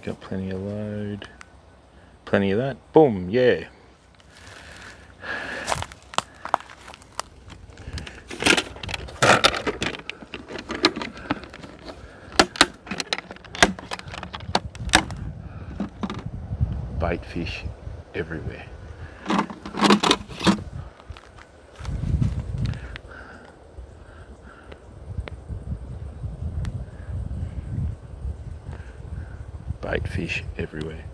got plenty of load. Plenty of that. Boom, yeah. Bait fish everywhere. Bait fish everywhere.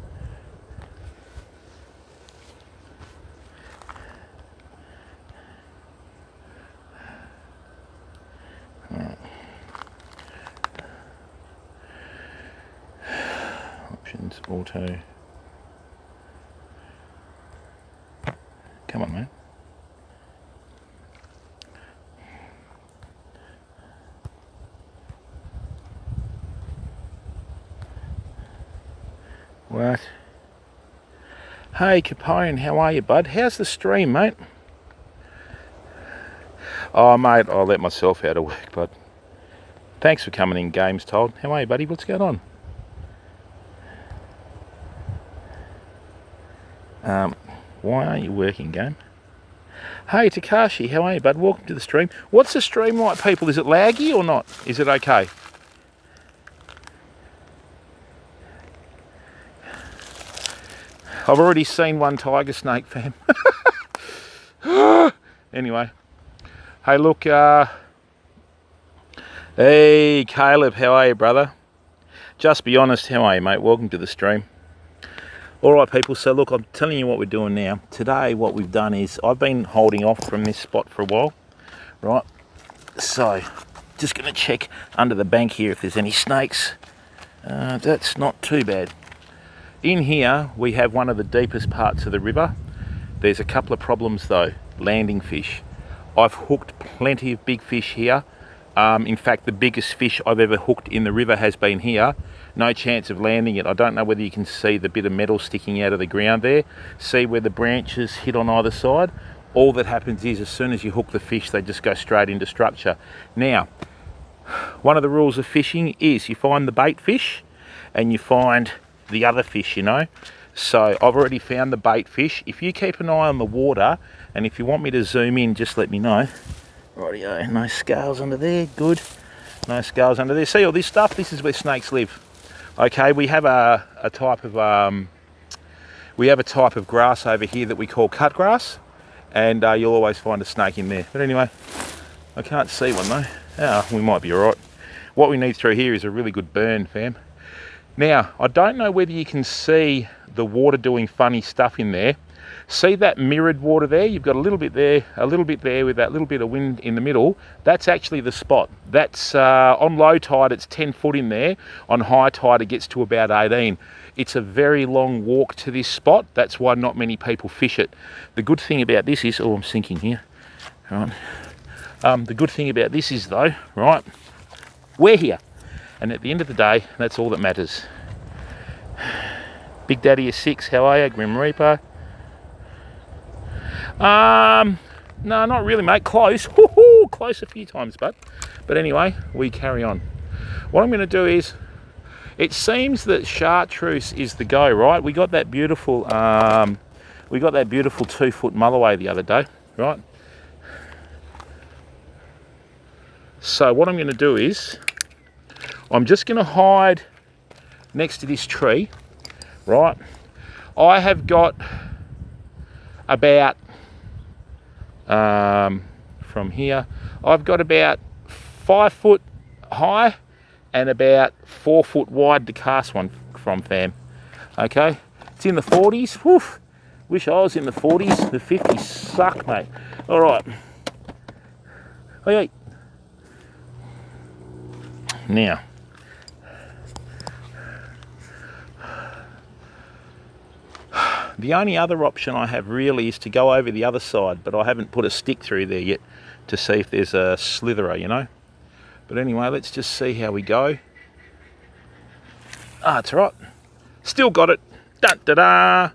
Right. Options, auto. Come on, man. What? Hey Capone, how are you, bud? How's the stream, mate? Oh, mate, I'll let myself out of work, bud. Thanks for coming in, Games Told. How are you, buddy? What's going on? Why aren't you working, game? Hey, Takashi, how are you, bud? Welcome to the stream. What's the stream like, people? Is it laggy or not? Is it okay? I've already seen one tiger snake, fam. Anyway. Hey, look. Hey, Caleb, how are you, brother? Just be honest, how are you, mate? Welcome to the stream. All right, people, so look, I'm telling you what we're doing now. Today, what we've done is, I've been holding off from this spot for a while, right? So, just going to check under the bank here if there's any snakes. That's not too bad. In here, we have one of the deepest parts of the river. There's a couple of problems though, landing fish. I've hooked plenty of big fish here. In fact, the biggest fish I've ever hooked in the river has been here. No chance of landing it. I don't know whether you can see the bit of metal sticking out of the ground there. See where the branches hit on either side? All that happens is as soon as you hook the fish, they just go straight into structure. Now, one of the rules of fishing is you find the bait fish and you find the other fish, you know. So I've already found the bait fish. If you keep an eye on the water, and if you want me to zoom in, just let me know. Rightio, no scales under there, good. No scales under there. See all this stuff? This is where snakes live. Okay, we have a type of grass over here that we call cut grass, and you'll always find a snake in there. But anyway, I can't see one though. Oh, we might be all right. What we need through here is a really good burn, fam. Now, I don't know whether you can see the water doing funny stuff in there. See that mirrored water there? You've got a little bit there with that little bit of wind in the middle. That's actually the spot. That's on low tide, it's 10 foot in there. On high tide, it gets to about 18. It's a very long walk to this spot. That's why not many people fish it. The good thing about this is, oh, I'm sinking here. Right. The good thing about this is though, right, we're here. And at the end of the day, that's all that matters. Big Daddy is 6, how are you? Grim Reaper. No, not really, mate. Close. Woohoo! Close a few times, but anyway, we carry on. What I'm going to do is, it seems that chartreuse is the go, right? We got that beautiful 2-foot mulloway the other day, right? So what I'm going to do is, I'm just going to hide next to this tree, right? I have got about, from here, I've got about 5 foot high and about 4 foot wide to cast one from, fam. Okay, it's in the 40s. Woof. Wish I was in the 40s. The 50s suck, mate. All right. Okay. Now, the only other option I have really is to go over the other side, but I haven't put a stick through there yet to see if there's a slitherer, you know. But anyway, let's just see how we go. Ah, it's all right. Still got it. Da-da-da.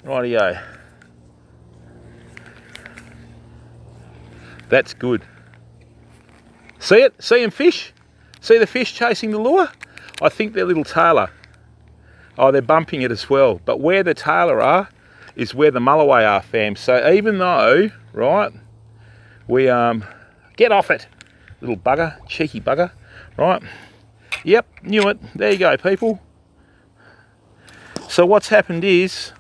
Rightio. That's good. See it? See him fish? See the fish chasing the lure? I think they're little tailor. Oh, they're bumping it as well. But where the tailor are is where the mulloway are, fam. So even though, right, we, get off it, little bugger, cheeky bugger, right? Yep, knew it. There you go, people. So what's happened is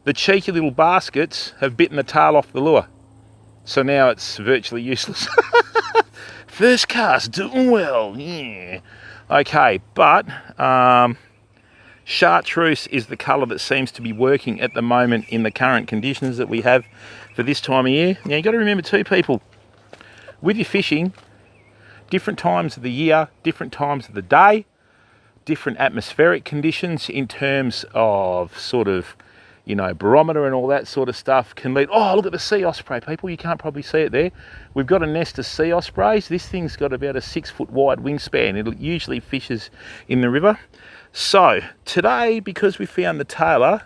the cheeky little baskets have bitten the tail off the lure. So now it's virtually useless. First cast, doing well, yeah. Okay, but chartreuse is the colour that seems to be working at the moment in the current conditions that we have for this time of year. Now, you've got to remember too, people, with your fishing, different times of the year, different times of the day, different atmospheric conditions in terms of sort of, you know, barometer and all that sort of stuff can lead. Oh, look at the sea osprey, people. You can't probably see it there. We've got a nest of sea ospreys. This thing's got about a 6 foot wide wingspan. It usually fishes in the river. So today, because we found the tailor,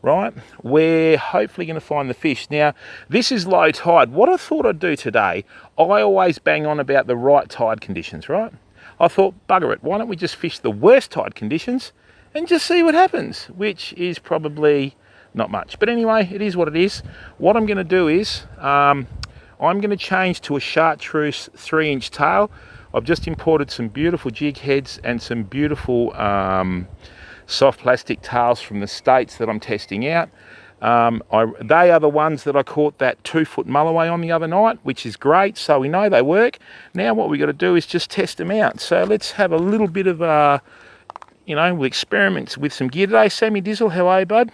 right, we're hopefully going to find the fish. Now, this is low tide. What I thought I'd do today, I always bang on about the right tide conditions, right? I thought, bugger it, why don't we just fish the worst tide conditions and just see what happens, which is probably not much. But anyway, it is what it is. What I'm going to do is I'm going to change to a chartreuse 3-inch tail. I've just imported some beautiful jig heads and some beautiful soft plastic tails from the States that I'm testing out. They are the ones that I caught that 2 foot mulloway on the other night, which is great, so we know they work. Now what we got to do is just test them out. So let's have a little bit of, you know, we'll experiment with some gear today. Sammy Dizzle, how are you, bud?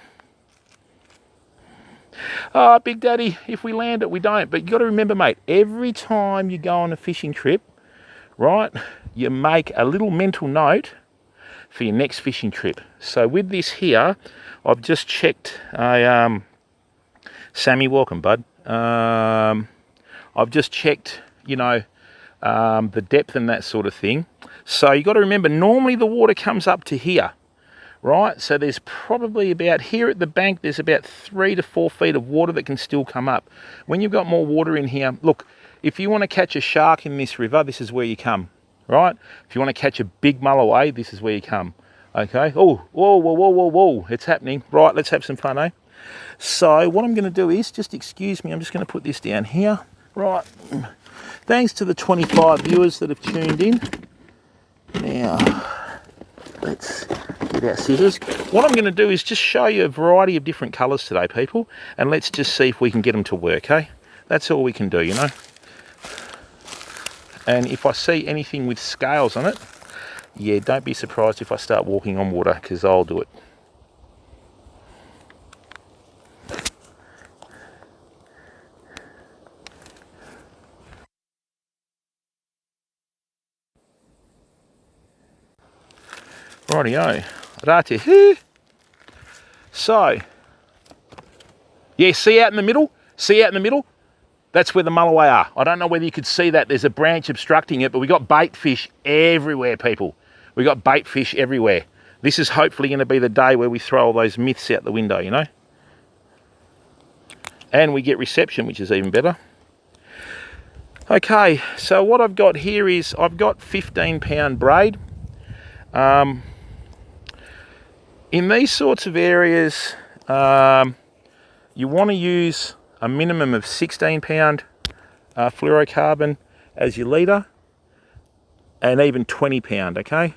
Oh, Big Daddy, if we land it, we don't. But you got to remember, mate, every time you go on a fishing trip, right, you make a little mental note for your next fishing trip. So with this here, I've just checked Sammy, welcome, bud. I've just checked, you know, the depth and that sort of thing. So you got to remember, normally the water comes up to here, right? So there's probably about, here at the bank, there's about 3 to 4 feet of water that can still come up. When you've got more water in here, look, if you want to catch a shark in this river, this is where you come, right? If you want to catch a big mulloway, this is where you come, okay? Oh, whoa, whoa, whoa, whoa, whoa, it's happening. Right, let's have some fun, eh? So what I'm going to do is, just excuse me, I'm just going to put this down here. Right, thanks to the 25 viewers that have tuned in. Now, let's get our scissors. What I'm going to do is just show you a variety of different colours today, people, and let's just see if we can get them to work, eh? That's all we can do, you know? And if I see anything with scales on it, yeah, don't be surprised if I start walking on water, because I'll do it. Rightio. Rate. So, yeah, see out in the middle? See out in the middle? That's where the mulloway are. I don't know whether you could see that. There's a branch obstructing it, but we got bait fish everywhere, people. We got bait fish everywhere. This is hopefully going to be the day where we throw all those myths out the window, you know? And we get reception, which is even better. Okay, so what I've got here is I've got 15-pound braid. In these sorts of areas, you want to use a minimum of 16-pound fluorocarbon as your leader, and even 20-pound, okay?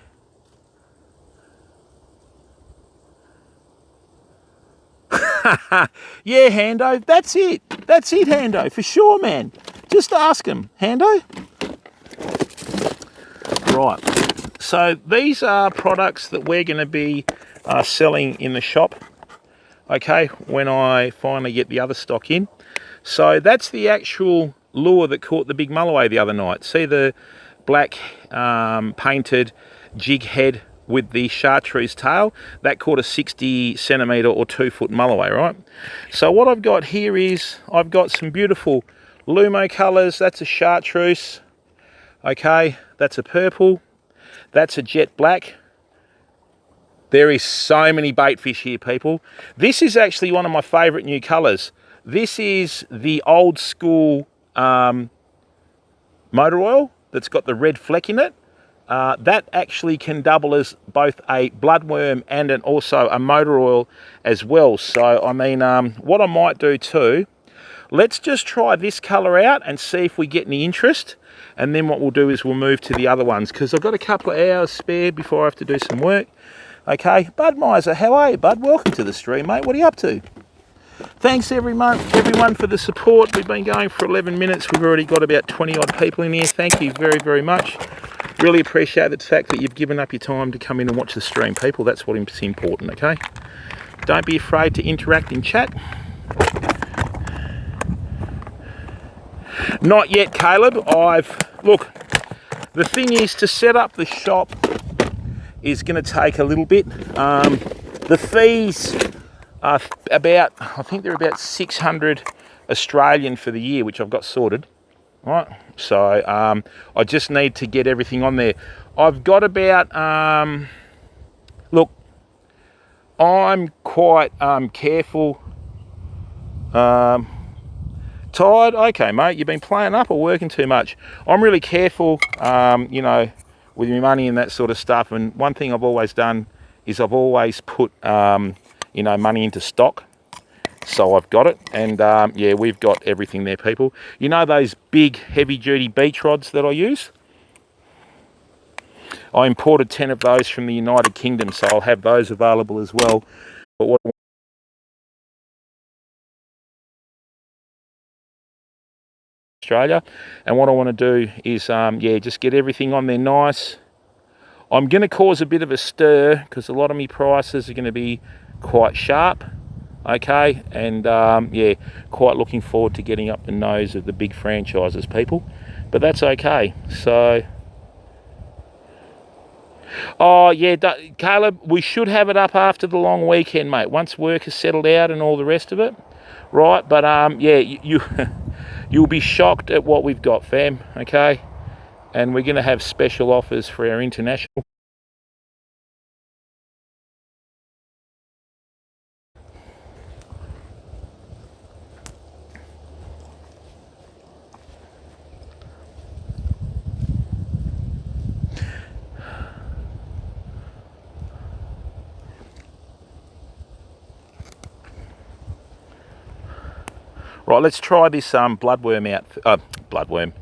Yeah, Hando, that's it. That's it, Hando, for sure, man. Just ask him, Hando. Right, so these are products that we're going to be selling in the shop, okay, when I finally get the other stock in. So that's the actual lure that caught the big mulloway the other night. See the black painted jig head with the chartreuse tail? That caught a 60 centimetre or 2 foot mulloway, right? So what I've got here is I've got some beautiful Lumo colours. That's a chartreuse, okay, that's a purple, that's a jet black. There is so many bait fish here, people. This is actually one of my favourite new colours. This is the old school motor oil that's got the red fleck in it. that actually can double as both a bloodworm and also a motor oil as well. So I mean, what I might do too, let's just try this colour out and see if we get any interest, and then what we'll do is we'll move to the other ones, because I've got a couple of hours spare before I have to do some work. Okay, Bud Miser, how are you, bud? Welcome to the stream, mate. What are you up to? Thanks everyone for the support. We've been going for 11 minutes. We've already got about 20 odd people in here. Thank you very, very much. Really appreciate the fact that you've given up your time to come in and watch the stream, people. That's what's important, okay? Don't be afraid to interact in chat. Not yet, Caleb. Look, the thing is, to set up the shop is going to take a little bit. The fees are about, I think they're about 600 Australian for the year, which I've got sorted. Right, so I just need to get everything on there. I've got about, look, I'm quite careful. Tired? Okay, mate, you've been playing up or working too much? I'm really careful, you know, with my money and that sort of stuff. And one thing I've always done is I've always put, you know, money into stock. So I've got it, and yeah, we've got everything there, people. You know those big heavy-duty beach rods that I use? I imported 10 of those from the United Kingdom, so I'll have those available as well. But what Australia, and what I want to do is, yeah, just get everything on there nice. I'm going to cause a bit of a stir because a lot of my prices are going to be quite sharp. Okay, and yeah, quite looking forward to getting up the nose of the big franchises, people, but that's okay. So, oh yeah, Caleb, we should have it up after the long weekend, mate, once work has settled out and all the rest of it, right? But yeah, you'll be shocked at what we've got, fam. Okay, and we're going to have special offers for our international. Right, let's try this bloodworm out. Bloodworm.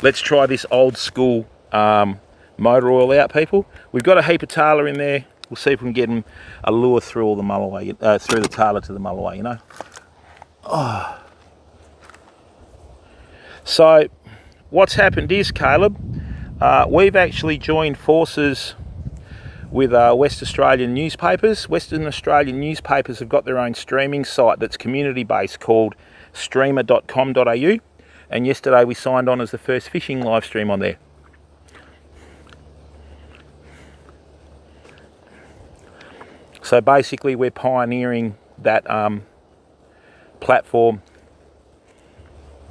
Let's try this old school motor oil out, people. We've got a heap of tailor in there. We'll see if we can get them a lure through all the mulloway, through the tailor to the mulloway, you know. Oh. So, what's happened is, Caleb, we've actually joined forces with West Australian newspapers. Western Australian newspapers have got their own streaming site that's community-based called streamer.com.au, and yesterday we signed on as the first fishing live stream on there. So basically we're pioneering that platform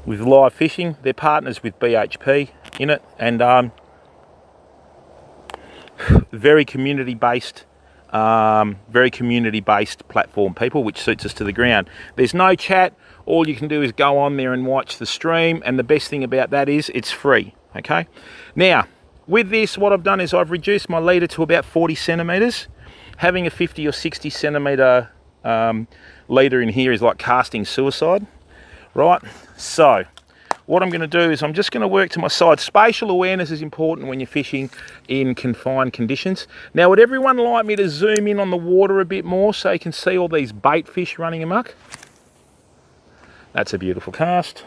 with live fishing. They're partners with BHP in it, and very community-based platform, people, which suits us to the ground. There's no chat. All you can do is go on there and watch the stream, and the best thing about that is it's free. Okay, now with this, what I've done is I've reduced my leader to about 40 centimeters. Having a 50 or 60 centimeter leader in here is like casting suicide, right? So what I'm going to do is I'm just going to work to my side. Spatial awareness is important when you're fishing in confined conditions. Now, would everyone like me to zoom in on the water a bit more so you can see all these bait fish running amok? That's a beautiful cast.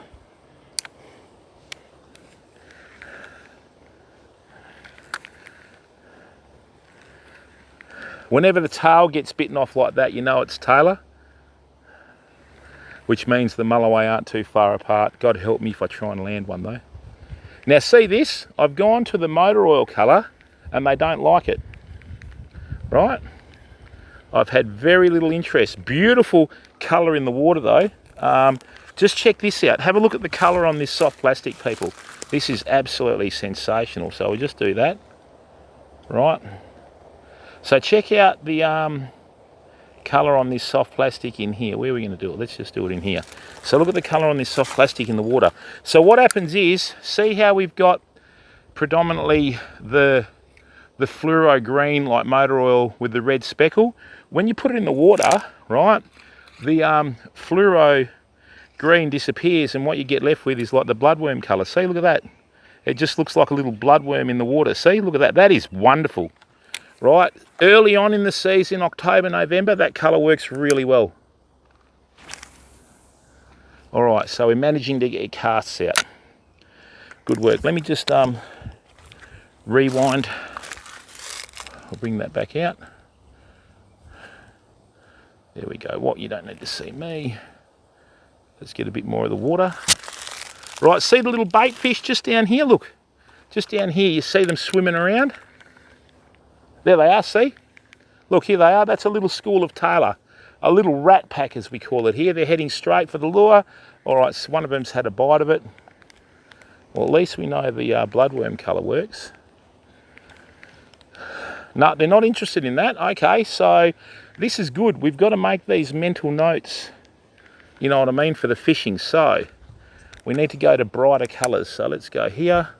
Whenever the tail gets bitten off like that, you know it's tailor, which means the mulloway aren't too far apart. God help me if I try and land one though. Now see this, I've gone to the motor oil colour and they don't like it, right? I've had very little interest. Beautiful colour in the water though. Just check this out. Have a look at the colour on this soft plastic, people. This is absolutely sensational. So we'll just do that, right? So check out the colour on this soft plastic in here. Where are we going to do it? Let's just do it in here. So look at the colour on this soft plastic in the water. So what happens is, see how we've got predominantly the the fluoro green like motor oil with the red speckle. When you put it in the water, right, the fluoro green disappears and what you get left with is like the bloodworm colour. See, look at that. It just looks like a little bloodworm in the water. See, look at that. That is wonderful, right? Early on in the season, October, November, that colour works really well. All right, so we're managing to get casts out. Good work. Let me just rewind. I'll bring that back out. There we go. What, you don't need to see me. Let's get a bit more of the water. Right, see the little bait fish just down here? Look, just down here, you see them swimming around? There they are, see? Look, here they are. That's a little school of tailor. A little rat pack, as we call it here. They're heading straight for the lure. All right, so one of them's had a bite of it. Well, at least we know the bloodworm colour works. No, they're not interested in that. Okay, so this is good. We've got to make these mental notes, you know what I mean, for the fishing. So we need to go to brighter colours. So let's go here.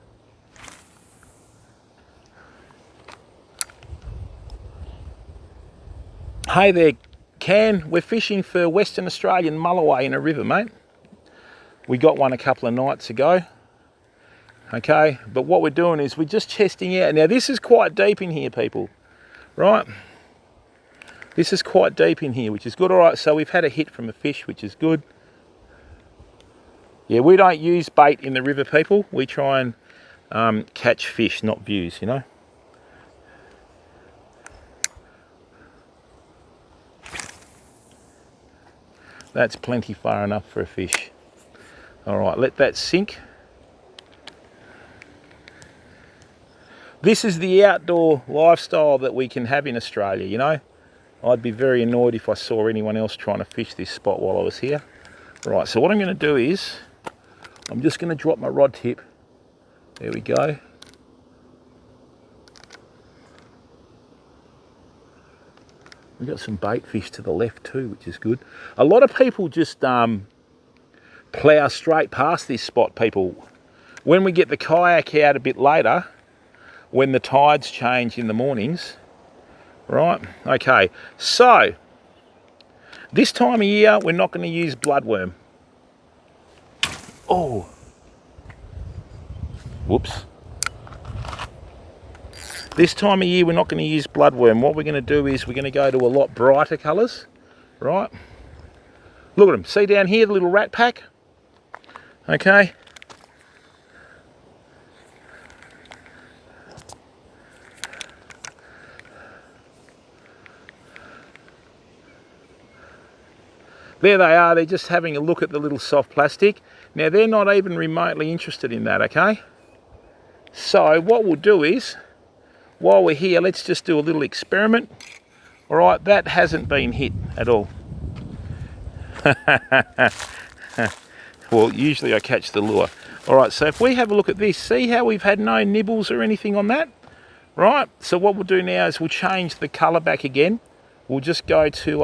Hey there, Can. We're fishing for Western Australian mulloway in a river, mate. We got one a couple of nights ago. Okay, but what we're doing is we're just testing out. Now this is quite deep in here, people, right? This is quite deep in here, which is good. All right, so we've had a hit from a fish, which is good. Yeah, we don't use bait in the river, people. We try and catch fish, not views, you know. That's plenty far enough for a fish. All right, let that sink. This is the outdoor lifestyle that we can have in Australia, you know. I'd be very annoyed if I saw anyone else trying to fish this spot while I was here. Right, so what I'm going to do is, I'm just going to drop my rod tip. There we go. We've got some bait fish to the left too, which is good. A lot of people just plough straight past this spot, people. When we get the kayak out a bit later, when the tides change in the mornings, right? Okay, so this time of year, we're not going to use bloodworm. Oh, whoops. This time of year, we're not going to use bloodworm. What we're going to do is we're going to go to a lot brighter colours, right? Look at them. See down here, the little rat pack? Okay. There they are, they're just having a look at the little soft plastic. Now they're not even remotely interested in that, okay? So what we'll do is, while we're here, let's just do a little experiment. All right, that hasn't been hit at all. Well, usually I catch the lure. All right, so if we have a look at this, see how we've had no nibbles or anything on that? Right, so what we'll do now is we'll change the colour back again. We'll just go to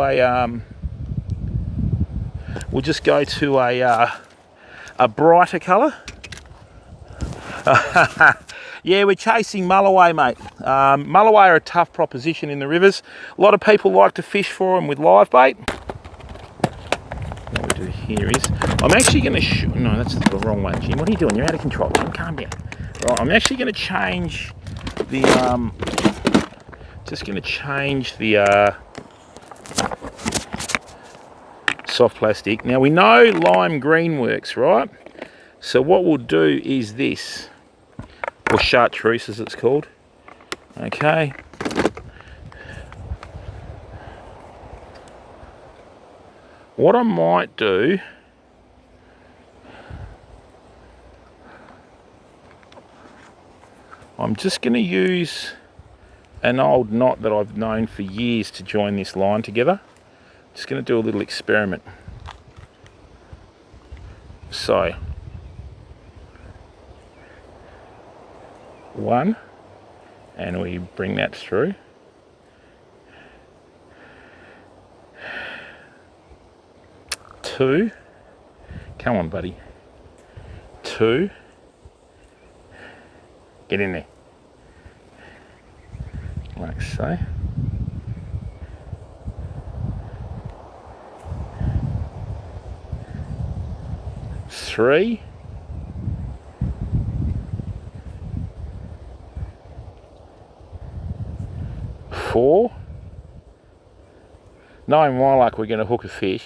a brighter colour. Yeah, we're chasing mulloway, mate. Mulloway are a tough proposition in the rivers. A lot of people like to fish for them with live bait. What we do here is, I'm actually going to no, that's the wrong one, Jim. What are you doing? You're out of control, Jim. Calm down. Right, I'm actually going to change the just going to change the soft plastic. Now we know lime green works, right? So what we'll do is this, or chartreuse as it's called. Okay. What I might do, I'm just going to use an old knot that I've known for years to join this line together. Just going to do a little experiment. So, one, and we bring that through. Two, come on buddy. Two, get in there. like so. Three. Four. Knowing my luck, we're going to hook a fish.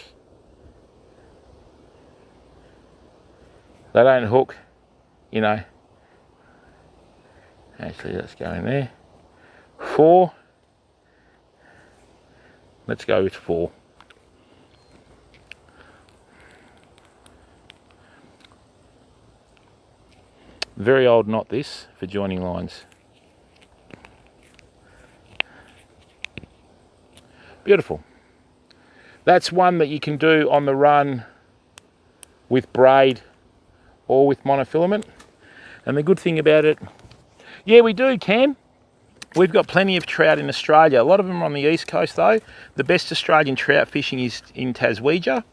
They don't hook, you know. Actually, let's go in there. Four. Let's go with four. Very old knot this for joining lines. Beautiful. That's one that you can do on the run with braid or with monofilament. And the good thing about it, yeah, we do, Cam. We've got plenty of trout in Australia. A lot of them are on the east coast though. The best Australian trout fishing is in Taswegia,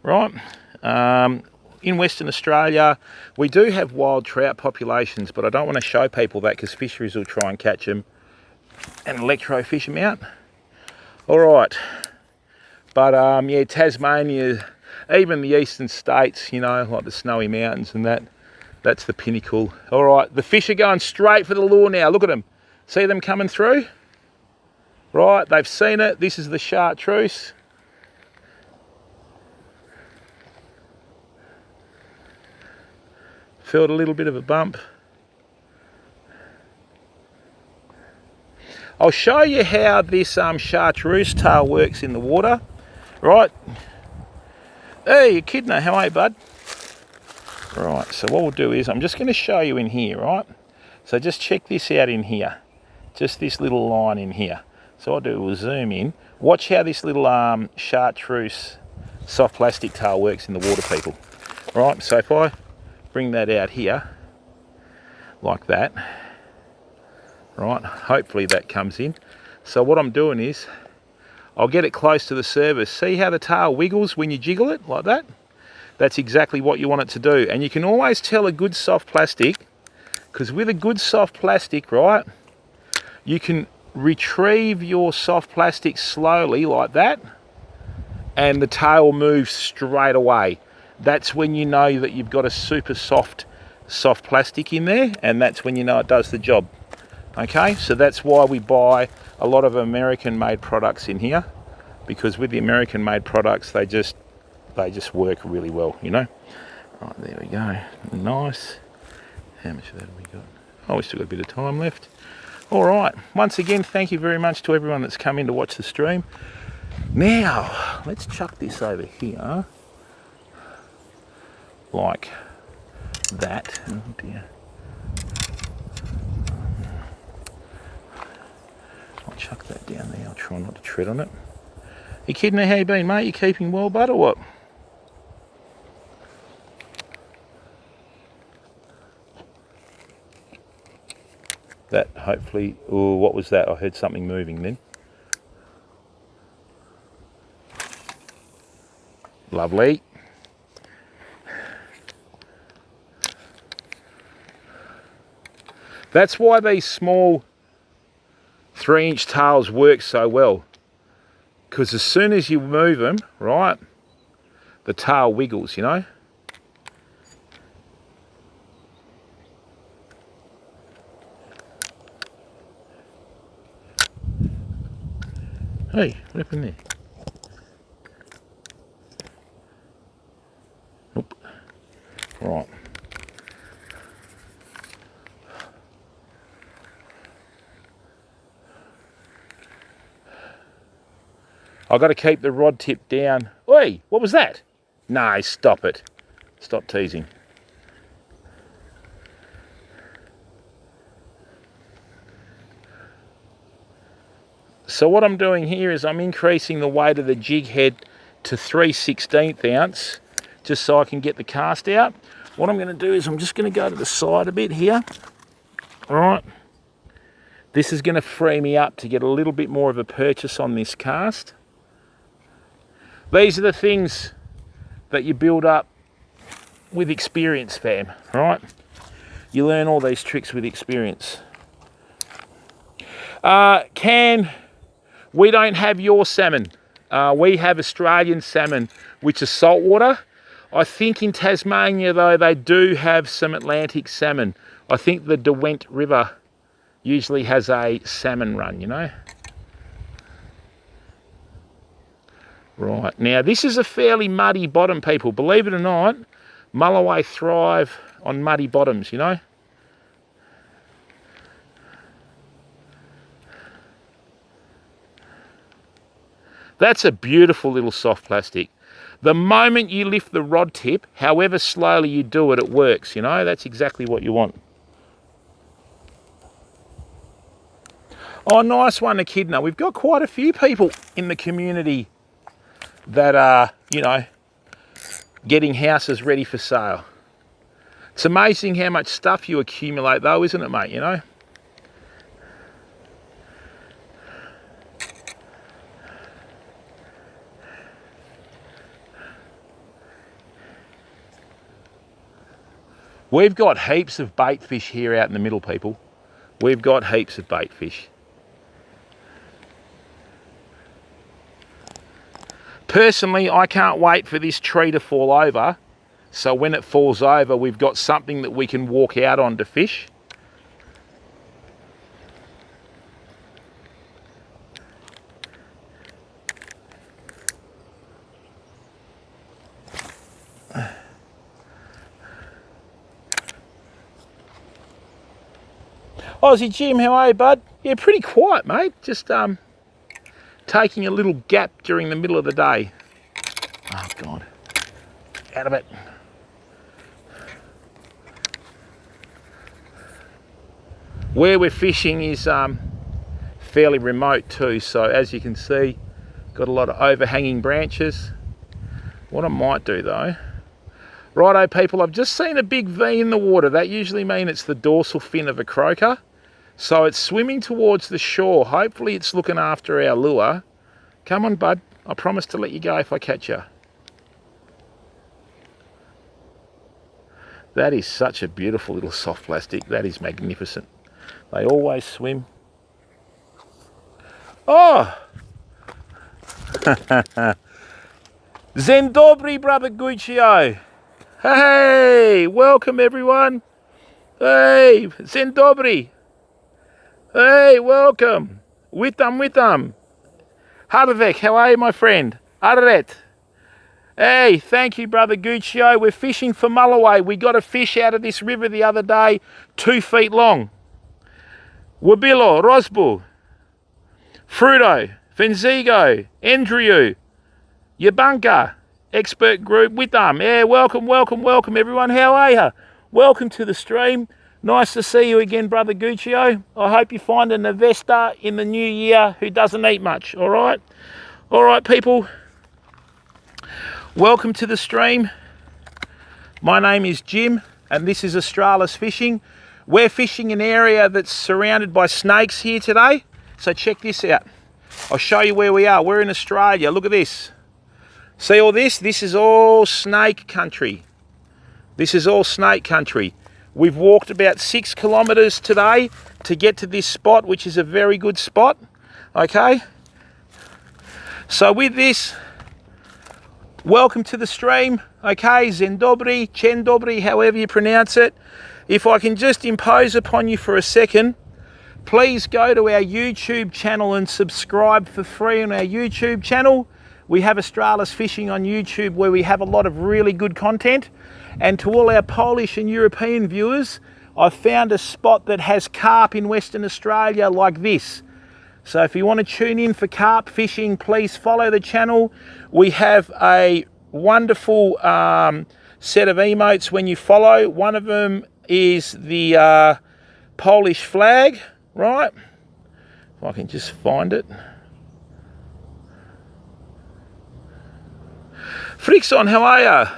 right? In Western Australia, we do have wild trout populations, but I don't want to show people that because fisheries will try and catch them and electro-fish them out. All right, but yeah, Tasmania, even the eastern states, you know, like the Snowy Mountains and that's the pinnacle. All right, the fish are going straight for the lure now. Look at them. See them coming through? Right, they've seen it. This is the chartreuse. Felt a little bit of a bump. I'll show you how this chartreuse tail works in the water, right? Hey, echidna, how are you, bud? Right, so what we'll do is I'm just going to show you in here, right? So just check this out in here, just this little line in here. So what I'll do is zoom in. Watch how this little chartreuse soft plastic tail works in the water, people. Right, so if I bring that out here, like that, right, hopefully that comes in. So what I'm doing is, I'll get it close to the surface. See how the tail wiggles when you jiggle it, like that? That's exactly what you want it to do. And you can always tell a good soft plastic, because with a good soft plastic, right, you can retrieve your soft plastic slowly, like that, and the tail moves straight away. That's when you know that you've got a super soft plastic in there, and that's when you know it does the job. Okay, so that's why we buy a lot of American made products in here, because with the American made products, they just work really well, you know. Right, there we go. Nice. How much of that have we got? Oh, we still got a bit of time left. All right, once again, thank you very much to everyone that's come in to watch the stream. Now, let's chuck this over here, like that. Oh dear. I'll chuck that down there. I'll try not to tread on it. You kidding me? How you been, mate? You keeping well, bud, or what? That hopefully, oh, what was that? I heard something moving then. Lovely. That's why these small 3-inch tails work so well. Because as soon as you move them, right, the tail wiggles, you know. Hey, what happened there? Nope. Right. I've got to keep the rod tip down. Oi, what was that? No, stop it. Stop teasing. So what I'm doing here is I'm increasing the weight of the jig head to 3/16 ounce, just so I can get the cast out. What I'm going to do is I'm just going to go to the side a bit here. All right. This is going to free me up to get a little bit more of a purchase on this cast. These are the things that you build up with experience, fam, right? You learn all these tricks with experience. We don't have your salmon. We have Australian salmon, which is saltwater. I think in Tasmania, though, they do have some Atlantic salmon. I think the Derwent River usually has a salmon run, you know. Right, now this is a fairly muddy bottom, people. Believe it or not, mulloway thrive on muddy bottoms, you know. That's a beautiful little soft plastic. The moment you lift the rod tip, however slowly you do it, it works, you know. That's exactly what you want. Oh, nice one, Echidna. We've got quite a few people in the community that are, you know, getting houses ready for sale. It's amazing how much stuff you accumulate though, isn't it, mate, you know? We've got heaps of bait fish here out in the middle, people. We've got heaps of bait fish. Personally, I can't wait for this tree to fall over. So when it falls over, we've got something that we can walk out on to fish. Aussie Jim, how are you, bud? Yeah, pretty quiet, mate. Just taking a little gap during the middle of the day. Oh, God. Out of it. Where we're fishing is fairly remote too, so as you can see, got a lot of overhanging branches. What I might do though, righto people, I've just seen a big V in the water. That usually means it's the dorsal fin of a croaker. So it's swimming towards the shore. Hopefully it's looking after our lure. Come on, bud. I promise to let you go if I catch you. That is such a beautiful little soft plastic. That is magnificent. They always swim. Oh! Dzień dobry, brother Guccio. Hey, welcome everyone. Hey, dzień dobry. Hey, welcome. Witam. Harvek, how are you, my friend? Arret. Hey, thank you, brother Guccio. We're fishing for mulloway. We got a fish out of this river the other day, 2 feet long. Wabilo, Rosbu, Fruto, Fenzigo, Andrew, Yabanka, expert group with them. Yeah, welcome everyone. How are you? Welcome to the stream. Nice to see you again, brother Guccio. I hope you find an investor in the new year who doesn't eat much, all right? All right, people. Welcome to the stream. My name is Jim, and this is Australis Fishing. We're fishing an area that's surrounded by snakes here today. So check this out. I'll show you where we are. We're in Australia. Look at this. See all this? This is all snake country. This is all snake country. We've walked about 6 kilometres today to get to this spot, which is a very good spot. Okay. So with this, welcome to the stream. Okay, Dzień dobry, Dzień dobry, however you pronounce it. If I can just impose upon you for a second, please go to our YouTube channel and subscribe for free on our YouTube channel. We have Australis Fishing on YouTube where we have a lot of really good content. And to all our Polish and European viewers, I've found a spot that has carp in Western Australia like this. So if you want to tune in for carp fishing, please follow the channel. We have a wonderful set of emotes when you follow. One of them is the Polish flag, right? If I can just find it. Frickson, how are you?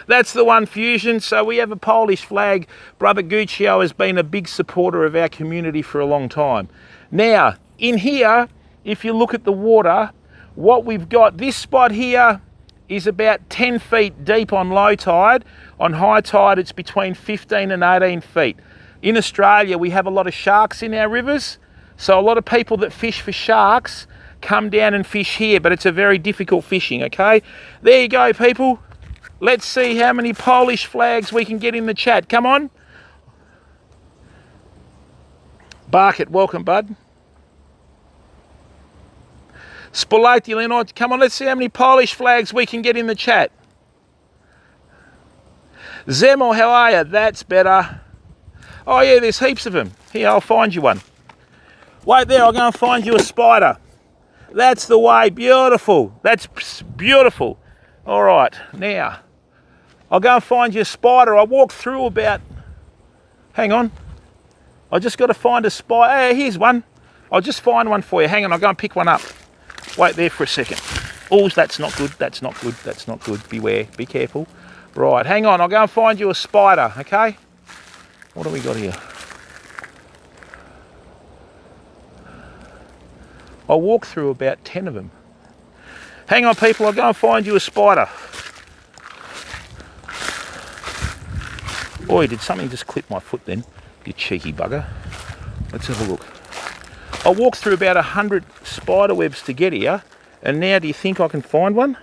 That's the one, Fusion. So we have a Polish flag. Brother Guccio has been a big supporter of our community for a long time. Now, in here, if you look at the water, what we've got, this spot here is about 10 feet deep on low tide. On high tide, it's between 15 and 18 feet. In Australia, we have a lot of sharks in our rivers. So a lot of people that fish for sharks come down and fish here, but it's a very difficult fishing, okay? There you go, people. Let's see how many Polish flags we can get in the chat. Come on. Barkett, welcome, bud. Spolati Leonard, come on, let's see how many Polish flags we can get in the chat. Zemo, how are you? That's better. Oh yeah, there's heaps of them. Here, I'll find you one. Wait there, I'll go and find you a spider. That's the way, beautiful. That's beautiful. All right, now, I'll go and find you a spider. I walked through about, hang on. I just got to find a spider. Hey, here's one. I'll just find one for you. Hang on, I'll go and pick one up. Wait there for a second. Oh, that's not good, that's not good, that's not good. Beware, be careful. Right, hang on, I'll go and find you a spider, okay? What do we got here? I walked through about 10 of them. Hang on, people, I'll go and find you a spider. Boy, did something just clip my foot then, you cheeky bugger. Let's have a look. I walked through about 100 spider webs to get here, and now do you think I can find one?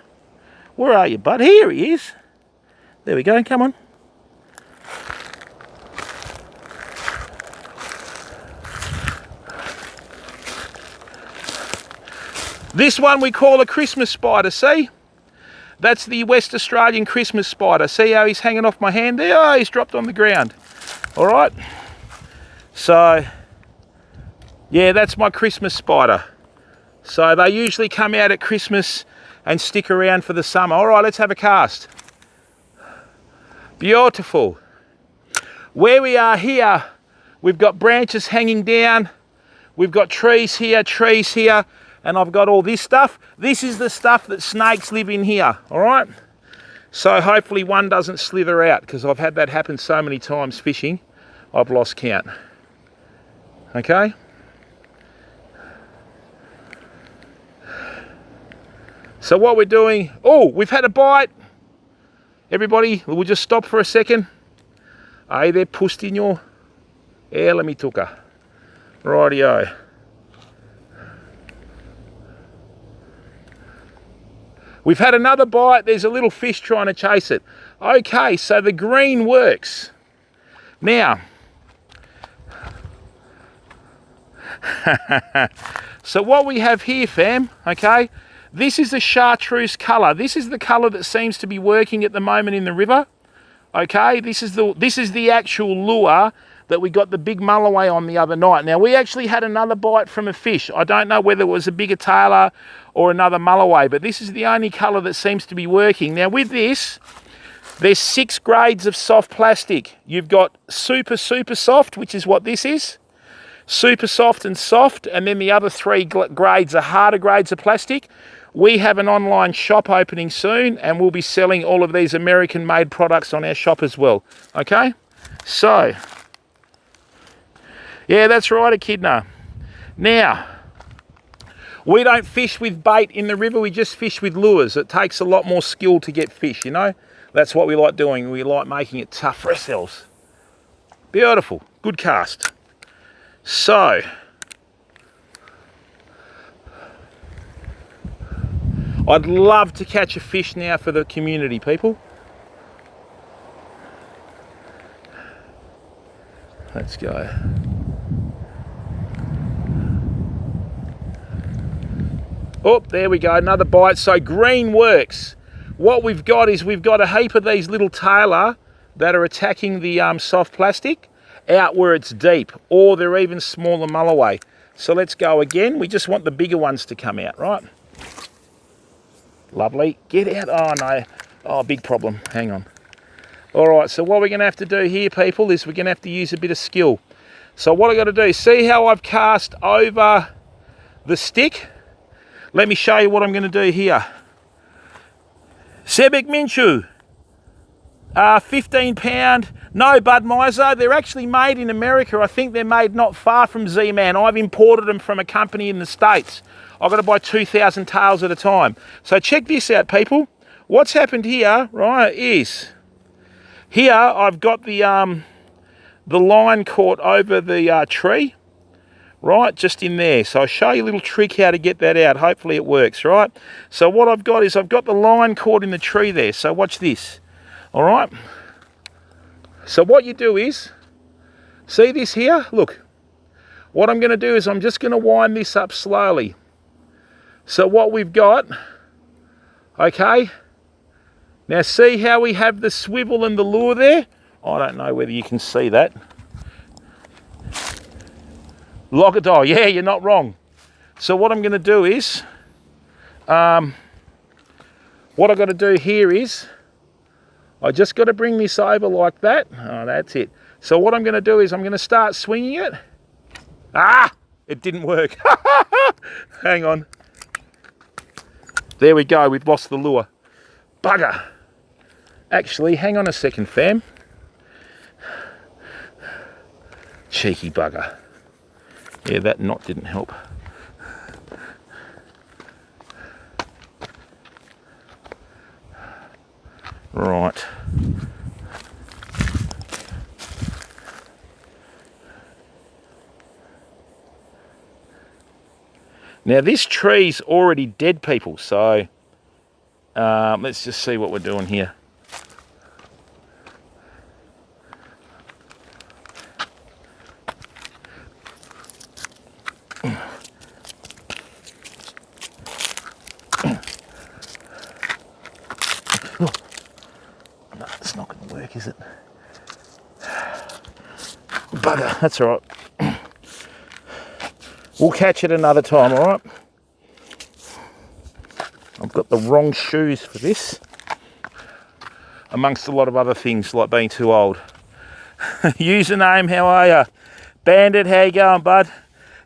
Where are you, bud? Here he is. There we go, come on. This one we call a Christmas spider, see? That's the West Australian Christmas spider. See how he's hanging off my hand there? Oh, he's dropped on the ground. All right. So, yeah, that's my Christmas spider. So they usually come out at Christmas and stick around for the summer. All right, let's have a cast. Beautiful. Where we are here, we've got branches hanging down. We've got trees here, and I've got all this stuff. This is the stuff that snakes live in here, all right? So hopefully one doesn't slither out, because I've had that happen so many times fishing, I've lost count. Okay? So what we're doing, oh, we've had a bite. Everybody, we'll just stop for a second. Hey there, pustinho. Yeah, let me tuka. Rightio. We've had another bite. There's a little fish trying to chase it. Okay, so the green works. Now, so what we have here, fam, okay, this is the chartreuse colour. This is the colour that seems to be working at the moment in the river. Okay, this is the actual lure that we got the big mulloway on the other night. Now, we actually had another bite from a fish. I don't know whether it was a bigger tailor or another mulloway, but this is the only colour that seems to be working. Now, with this, there's 6 grades of soft plastic. You've got super, super soft, which is what this is. Super soft, and then the other 3 grades are harder grades of plastic. We have an online shop opening soon, and we'll be selling all of these American-made products on our shop as well. Okay? So, yeah, that's right, Echidna. Now, we don't fish with bait in the river, we just fish with lures. It takes a lot more skill to get fish, you know? That's what we like doing. We like making it tough for ourselves. Beautiful. Good cast. So, I'd love to catch a fish now for the community, people. Let's go. Oh, there we go, another bite. So green works. What we've got is we've got a heap of these little tailor that are attacking the soft plastic out where it's deep, or they're even smaller mulloway. So let's go again. We just want the bigger ones to come out, right? Lovely. Get out. Oh, no. Oh, big problem. Hang on. All right, so what we're going to have to do here, people, is we're going to have to use a bit of skill. So what I've got to do, see how I've cast over the stick? Let me show you what I'm going to do here. Sebek Minshu, 15 pound, no Bud Miser. They're actually made in America. I think they're made not far from Z-Man. I've imported them from a company in the States. I've got to buy 2,000 tails at a time. So check this out, people. What's happened here, right, is here I've got the line caught over the tree, right, just in there. So I'll show you a little trick how to get that out. Hopefully it works, right? So what I've got is I've got the line caught in the tree there. So watch this, all right? So what you do is, see this here? Look, what I'm going to do is I'm just going to wind this up slowly. So what we've got, okay, now see how we have the swivel and the lure there? I don't know whether you can see that. Lock it, oh yeah, you're not wrong. So what I'm going to do is, what I've got to do here is, I just got to bring this over like that. Oh, that's it. So what I'm going to do is I'm going to start swinging it. Ah, it didn't work. Hang on. There we go, we've lost the lure. Bugger. Actually, hang on a second, fam. Cheeky bugger. Yeah, that knot didn't help. Right. Now this tree's already dead, people, so let's just see what we're doing here. No, it's not going to work, is it? Bugger, that's all right. We'll catch it another time, all right? I've got the wrong shoes for this, amongst a lot of other things like being too old. Username, how are ya? Bandit, how you going, bud?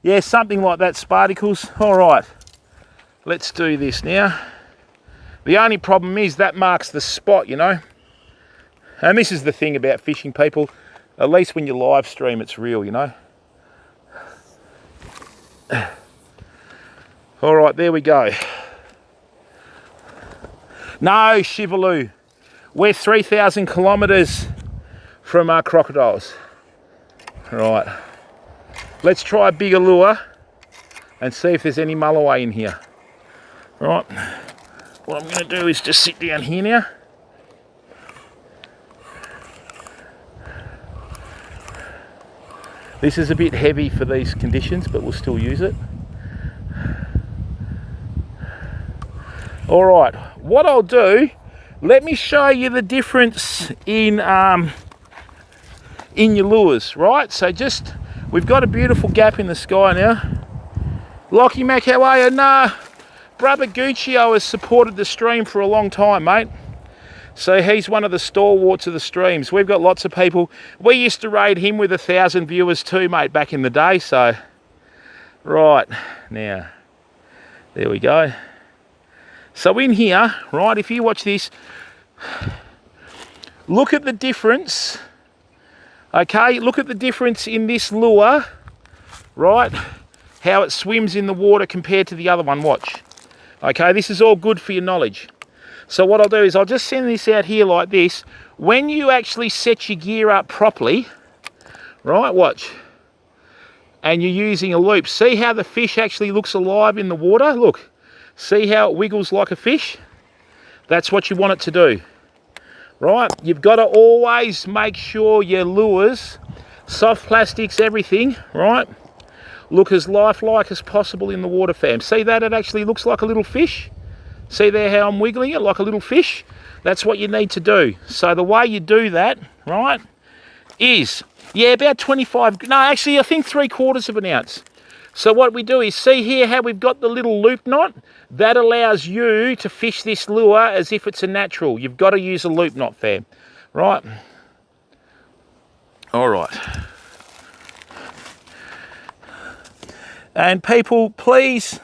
Yeah, something like that, Sparticles. All right, let's do this now. The only problem is that marks the spot, you know. And this is the thing about fishing, people. At least when you live stream, it's real, you know. All right, there we go. No, Shivaloo. We're 3,000 kilometres from our crocodiles. Right. Let's try a bigger lure and see if there's any mulloway in here. Right. What I'm going to do is just sit down here now. This is a bit heavy for these conditions, but we'll still use it. All right, what I'll do, let me show you the difference in your lures, right? So just, we've got a beautiful gap in the sky now. Lockie Mac, how are you? Nah, brother Guccio has supported the stream for a long time, mate. So he's one of the stalwarts of the streams. We've got lots of people. We used to raid him with 1,000 viewers too, mate, back in the day. So, right, now, there we go. So in here, right, if you watch this, look at the difference, okay? Look at the difference in this lure, right? How it swims in the water compared to the other one, watch. Okay, this is all good for your knowledge. So what I'll do is I'll just send this out here like this. When you actually set your gear up properly, right, watch, and you're using a loop, see how the fish actually looks alive in the water? Look. See how it wiggles like a fish? That's what you want it to do, right? You've got to always make sure your lures, soft plastics, everything, right, look as lifelike as possible in the water, fam. See that it actually looks like a little fish? See there how I'm wiggling it like a little fish? That's what you need to do. So the way you do that, right, is, yeah, about 25, no, actually I think 3/4 of an ounce. So what we do is, see here how we've got the little loop knot? That allows you to fish this lure as if it's a natural. You've got to use a loop knot, fam. Right? All right. And people, please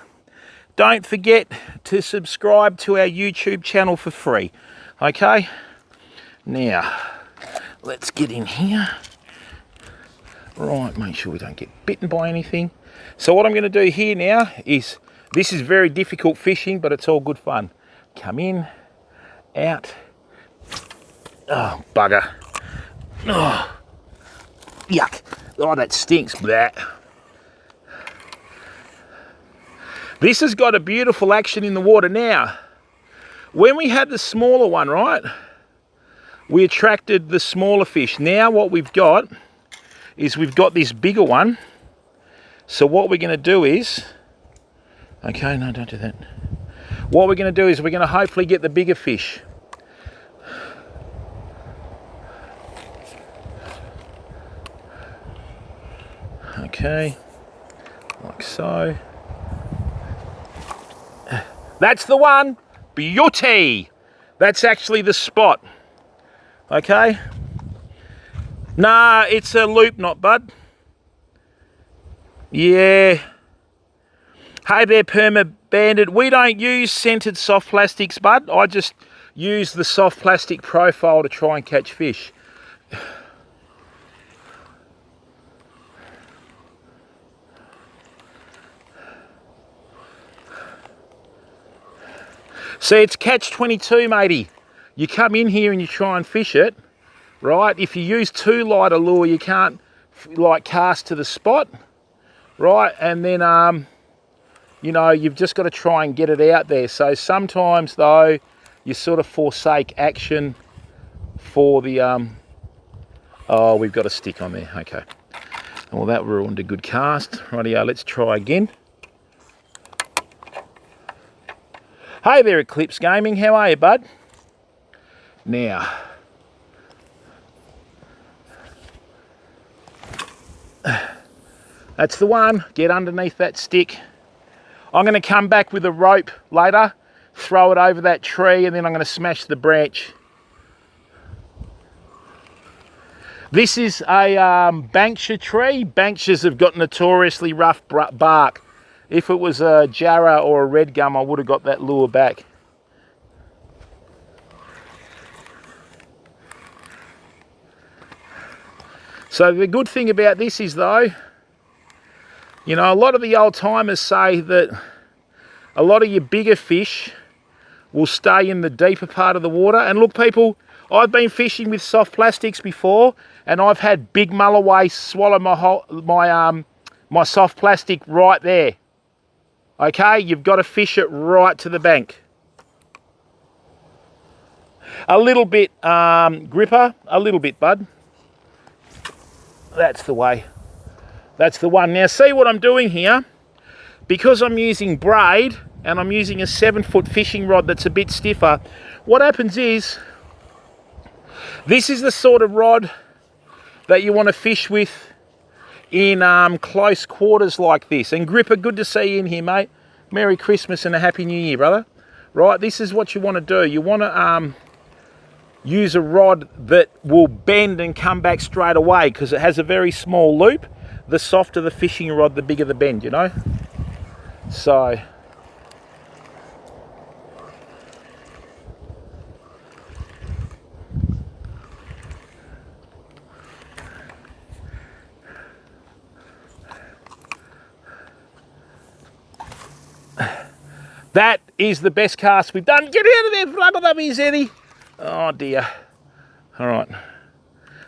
don't forget to subscribe to our YouTube channel for free. Okay? Now, let's get in here. Right, make sure we don't get bitten by anything. So what I'm going to do here now is, this is very difficult fishing, but it's all good fun. Come in, out. Oh, bugger. Oh, yuck. Oh, that stinks. Blah. This has got a beautiful action in the water. Now, when we had the smaller one, right, we attracted the smaller fish. Now what we've got is we've got this bigger one. So what we're going to do is, okay, no, don't do that. What we're going to do is we're going to hopefully get the bigger fish. Okay, like so. That's the one. Beauty. That's actually the spot. Okay. Nah, it's a loop knot, bud. Yeah. Hey there, Perma Bandit. We don't use scented soft plastics, bud. I just use the soft plastic profile to try and catch fish. See, it's catch-22, matey. You come in here and you try and fish it, right? If you use too light a lure, you can't like cast to the spot, right? And then, you know, you've just got to try and get it out there. So sometimes, though, you sort of forsake action for the, oh, we've got a stick on there. Okay. Well, that ruined a good cast. Rightio, let's try again. Hey there, Eclipse Gaming. How are you, bud? Now, that's the one. Get underneath that stick. I'm going to come back with a rope later, throw it over that tree, and then I'm going to smash the branch. This is a banksia tree. Banksias have got notoriously rough bark. If it was a jarrah or a red gum, I would have got that lure back. So the good thing about this is, though, you know, a lot of the old timers say that a lot of your bigger fish will stay in the deeper part of the water. And look, people, I've been fishing with soft plastics before, and I've had big mulloway swallow my soft plastic right there. Okay, you've got to fish it right to the bank. A little bit gripper, a little bit, bud. That's the way. That's the one. Now see what I'm doing here? Because I'm using braid and I'm using a 7-foot fishing rod that's a bit stiffer, what happens is, this is the sort of rod that you want to fish with in close quarters like this. And Gripper, good to see you in here, mate. Merry Christmas and a Happy New Year, brother. Right, this is what you want to do. You want to use a rod that will bend and come back straight away, because it has a very small loop. The softer the fishing rod, the bigger the bend, you know. So that is the best cast we've done. Get out of there, brother, Eddie. Oh dear. All right.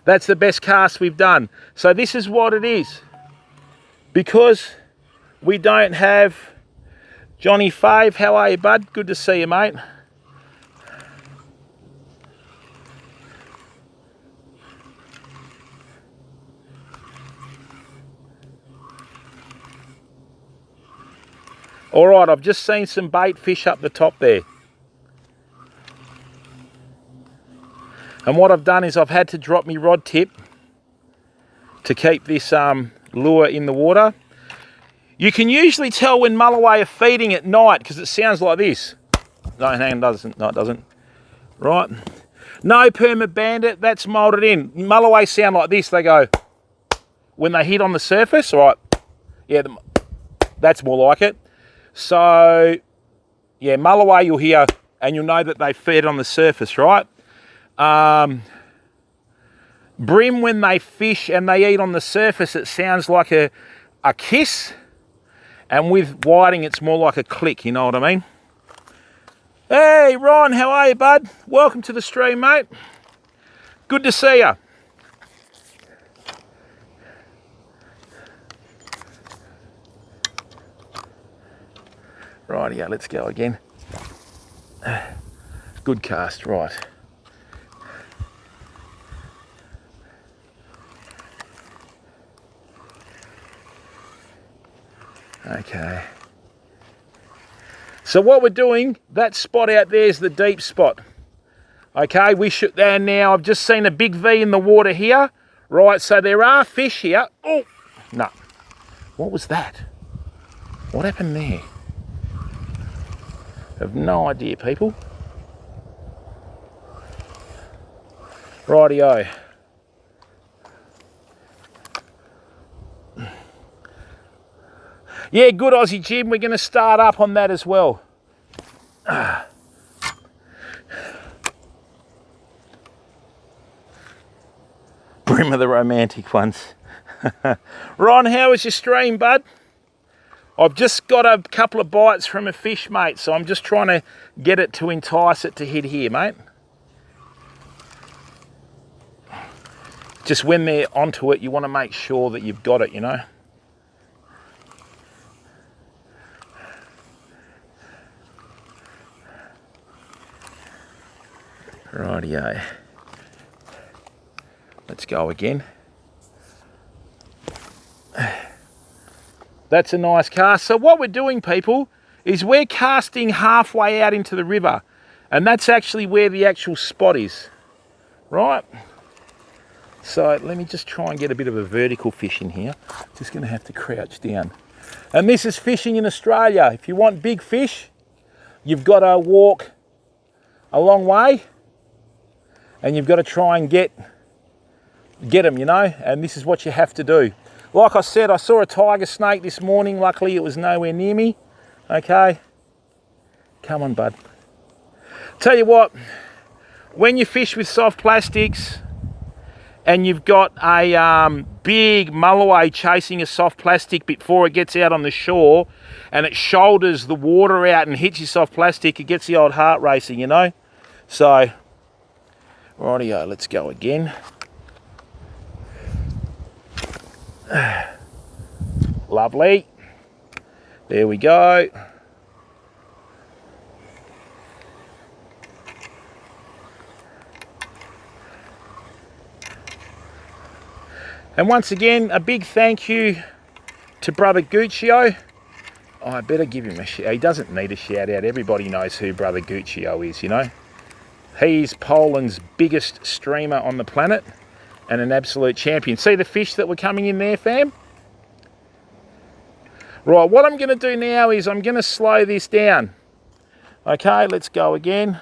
That's the best cast we've done. So this is what it is. Because we don't have Johnny Fave. How are you, bud? Good to see you, mate. All right, I've just seen some bait fish up the top there. And what I've done is I've had to drop my rod tip to keep this lure in the water. You can usually tell when mulloway are feeding at night because it sounds like this. No, hang on, doesn't. No, it doesn't. Right. No, Perma Bandit, that's moulded in. Mulloway sound like this. They go when they hit on the surface. All right. Yeah, that's more like it. So, yeah, mulloway you'll hear, and you'll know that they feed on the surface, right? Brim, when they fish and they eat on the surface, it sounds like a kiss. And with whiting, it's more like a click, you know what I mean? Hey, Ron, how are you, bud? Welcome to the stream, mate. Good to see you. Rightio, let's go again. Good cast, right. Okay. So what we're doing, that spot out there is the deep spot. Okay, we should, and now I've just seen a big V in the water here. Right, so there are fish here. Oh, no. What was that? What happened there? I have no idea, people. Rightio. Yeah, good Aussie Jim. We're going to start up on that as well. Brim of the romantic ones. Ron, how was your stream, bud? I've just got a couple of bites from a fish, mate, so I'm just trying to get it to entice it to hit here, mate. Just when they're onto it, you want to make sure that you've got it, you know. Rightio. Let's go again. That's a nice cast. So what we're doing, people, is we're casting halfway out into the river, and that's actually where the actual spot is, right? So let me just try and get a bit of a vertical fish in here. Just going to have to crouch down. And this is fishing in Australia. If you want big fish, you've got to walk a long way, and you've got to try and get them, you know, and this is what you have to do. Like I said, I saw a tiger snake this morning. Luckily, it was nowhere near me. Okay. Come on, bud. Tell you what, when you fish with soft plastics and you've got a big mulloway chasing a soft plastic before it gets out on the shore and it shoulders the water out and hits your soft plastic, it gets the old heart racing, you know. So, rightio, let's go again. Lovely. There we go. And once again, a big thank you to Brother Guccio. Oh, I better give him a shout. He doesn't need a shout out. Everybody knows who Brother Guccio is, you know. He's Poland's biggest streamer on the planet and an absolute champion. See the fish that were coming in there, fam? Right, what I'm going to do now is I'm going to slow this down. Okay, let's go again.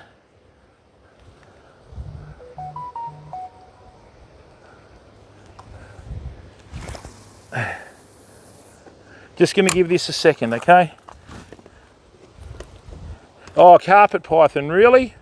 Just going to give this a second, okay? Oh, carpet python, really?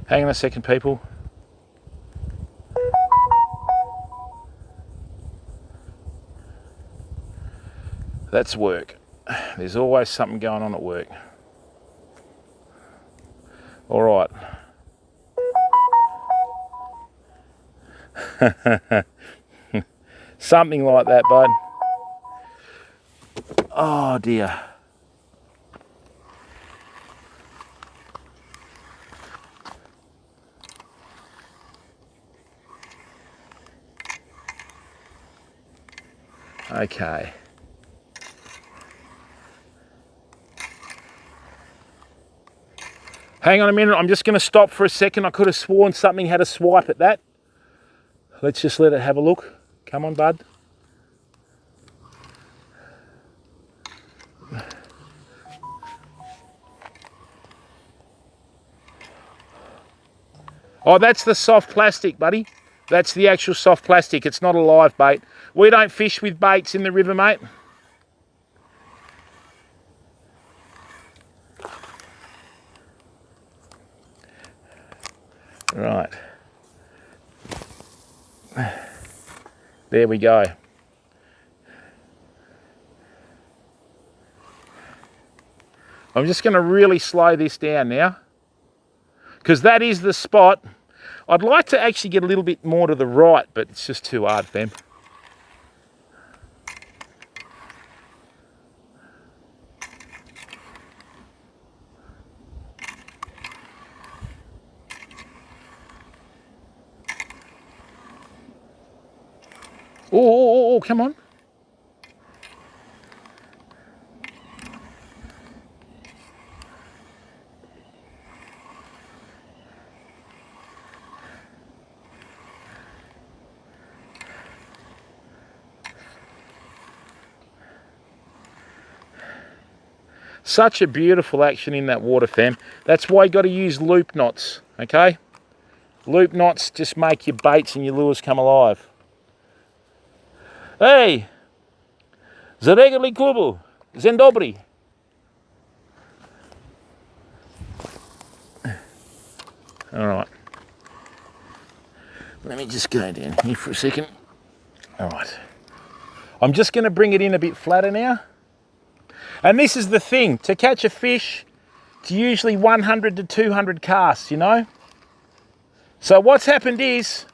Hang on a second, people. That's work. There's always something going on at work. All right. Something like that, bud. Oh dear. Okay. Hang on a minute, I'm just going to stop for a second. I could have sworn something had a swipe at that. Let's just let it have a look. Come on, bud. Oh, that's the soft plastic, buddy. That's the actual soft plastic. It's not a live bait. We don't fish with baits in the river, mate. Right. There we go. I'm just going to really slow this down now, because that is the spot. I'd like to actually get a little bit more to the right, but it's just too hard, fam. Oh, come on. Such a beautiful action in that water, fam. That's why you got to use loop knots, okay? Loop knots just make your baits and your lures come alive. Hey, zaregali klubu, dzień dobry. All right. Let me just go down here for a second. All right. I'm just going to bring it in a bit flatter now. And this is the thing, to catch a fish, it's usually 100 to 200 casts, you know? So what's happened is,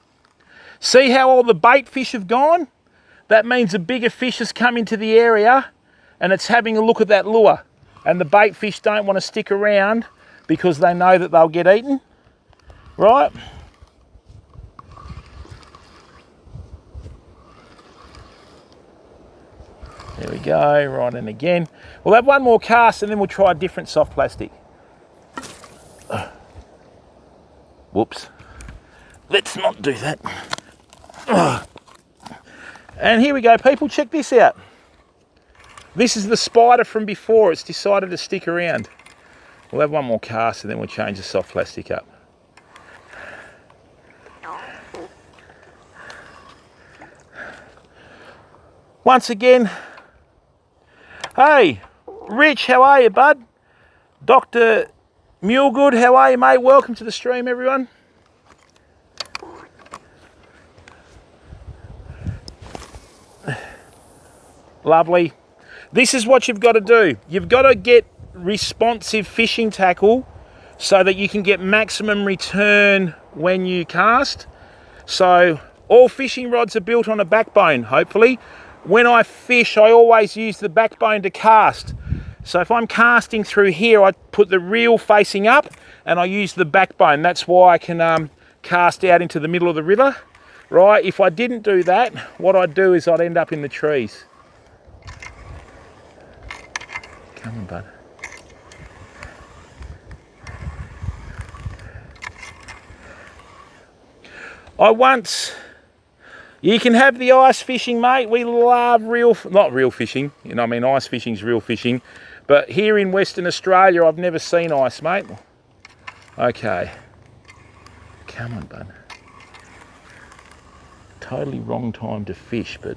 see how all the bait fish have gone? That means a bigger fish has come into the area and it's having a look at that lure. And the bait fish don't want to stick around because they know that they'll get eaten, right? There we go, right, and again. We'll have one more cast and then we'll try a different soft plastic. Whoops. Let's not do that. And here we go, people, check this out. This is the spider from before. It's decided to stick around. We'll have one more cast and then we'll change the soft plastic up. Once again, hey, Rich, how are you, bud? Dr. Mulegood, how are you, mate? Welcome to the stream, everyone. Lovely. This is what you've got to do. You've got to get responsive fishing tackle so that you can get maximum return when you cast. So all fishing rods are built on a backbone, hopefully. When I fish, I always use the backbone to cast. So if I'm casting through here, I put the reel facing up and I use the backbone. That's why I can cast out into the middle of the river, right? If I didn't do that, what I'd do is I'd end up in the trees. Come on, bud. You can have the ice fishing, mate. We love not real fishing, you know what I mean, ice fishing's real fishing. But here in Western Australia, I've never seen ice, mate. Okay. Come on, bud. Totally wrong time to fish, but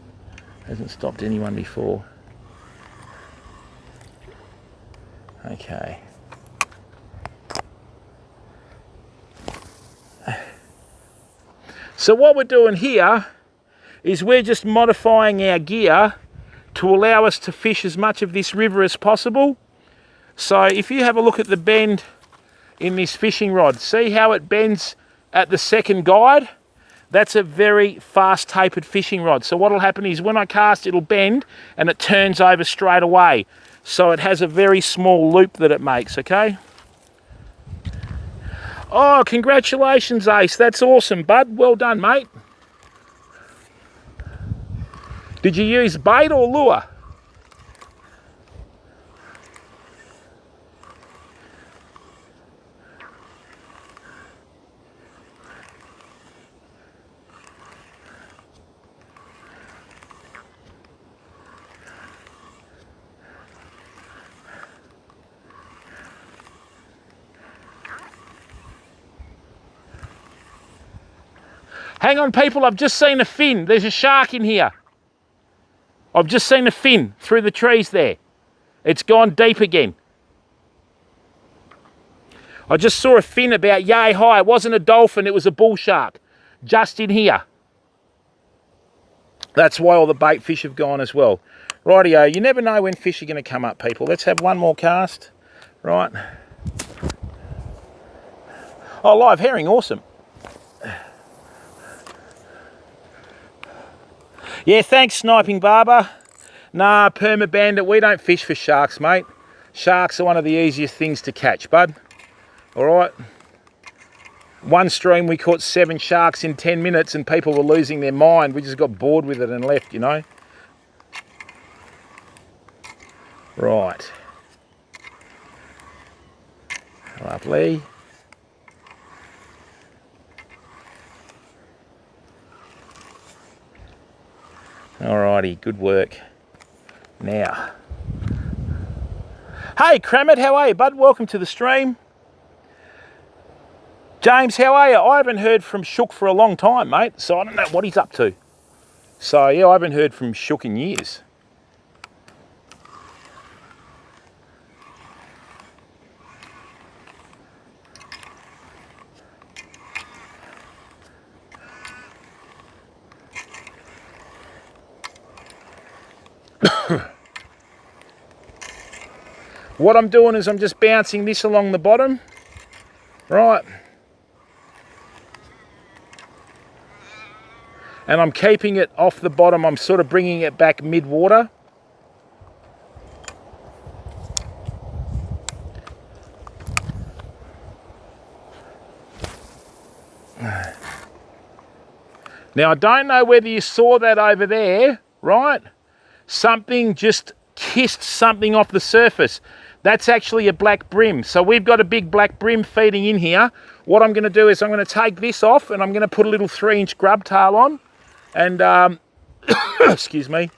hasn't stopped anyone before. Okay. So what we're doing here is we're just modifying our gear to allow us to fish as much of this river as possible. So if you have a look at the bend in this fishing rod, see how it bends at the second guide? That's a very fast tapered fishing rod. So what'll happen is when I cast, it'll bend and it turns over straight away. So it has a very small loop that it makes, okay? Oh, congratulations, Ace. That's awesome, bud. Well done, mate. Did you use bait or lure? Hang on, people, I've just seen a fin. There's a shark in here. I've just seen a fin through the trees there. It's gone deep again. I just saw a fin about yay high. It wasn't a dolphin, it was a bull shark. Just in here. That's why all the bait fish have gone as well. Rightio, you never know when fish are going to come up, people. Let's have one more cast. Right. Oh, live herring, awesome. Yeah, thanks, Sniping Barber. Nah, Perma Bandit, we don't fish for sharks, mate. Sharks are one of the easiest things to catch, bud. All right. One stream we caught 7 sharks in 10 minutes and people were losing their mind. We just got bored with it and left, you know. Right. Lovely. Alrighty, good work. Now. Hey, Kramit, how are you, bud? Welcome to the stream. James, how are you? I haven't heard from Shook for a long time, mate, so I don't know what he's up to. So, yeah, I haven't heard from Shook in years. What I'm doing is I'm just bouncing this along the bottom, right? And I'm keeping it off the bottom. I'm sort of bringing it back mid-water. Now, I don't know whether you saw that over there, right? Something just kissed something off the surface. That's actually a black brim. So we've got a big black brim feeding in here. What I'm going to do is I'm going to take this off and I'm going to put a little 3-inch grub tail on. And, excuse me,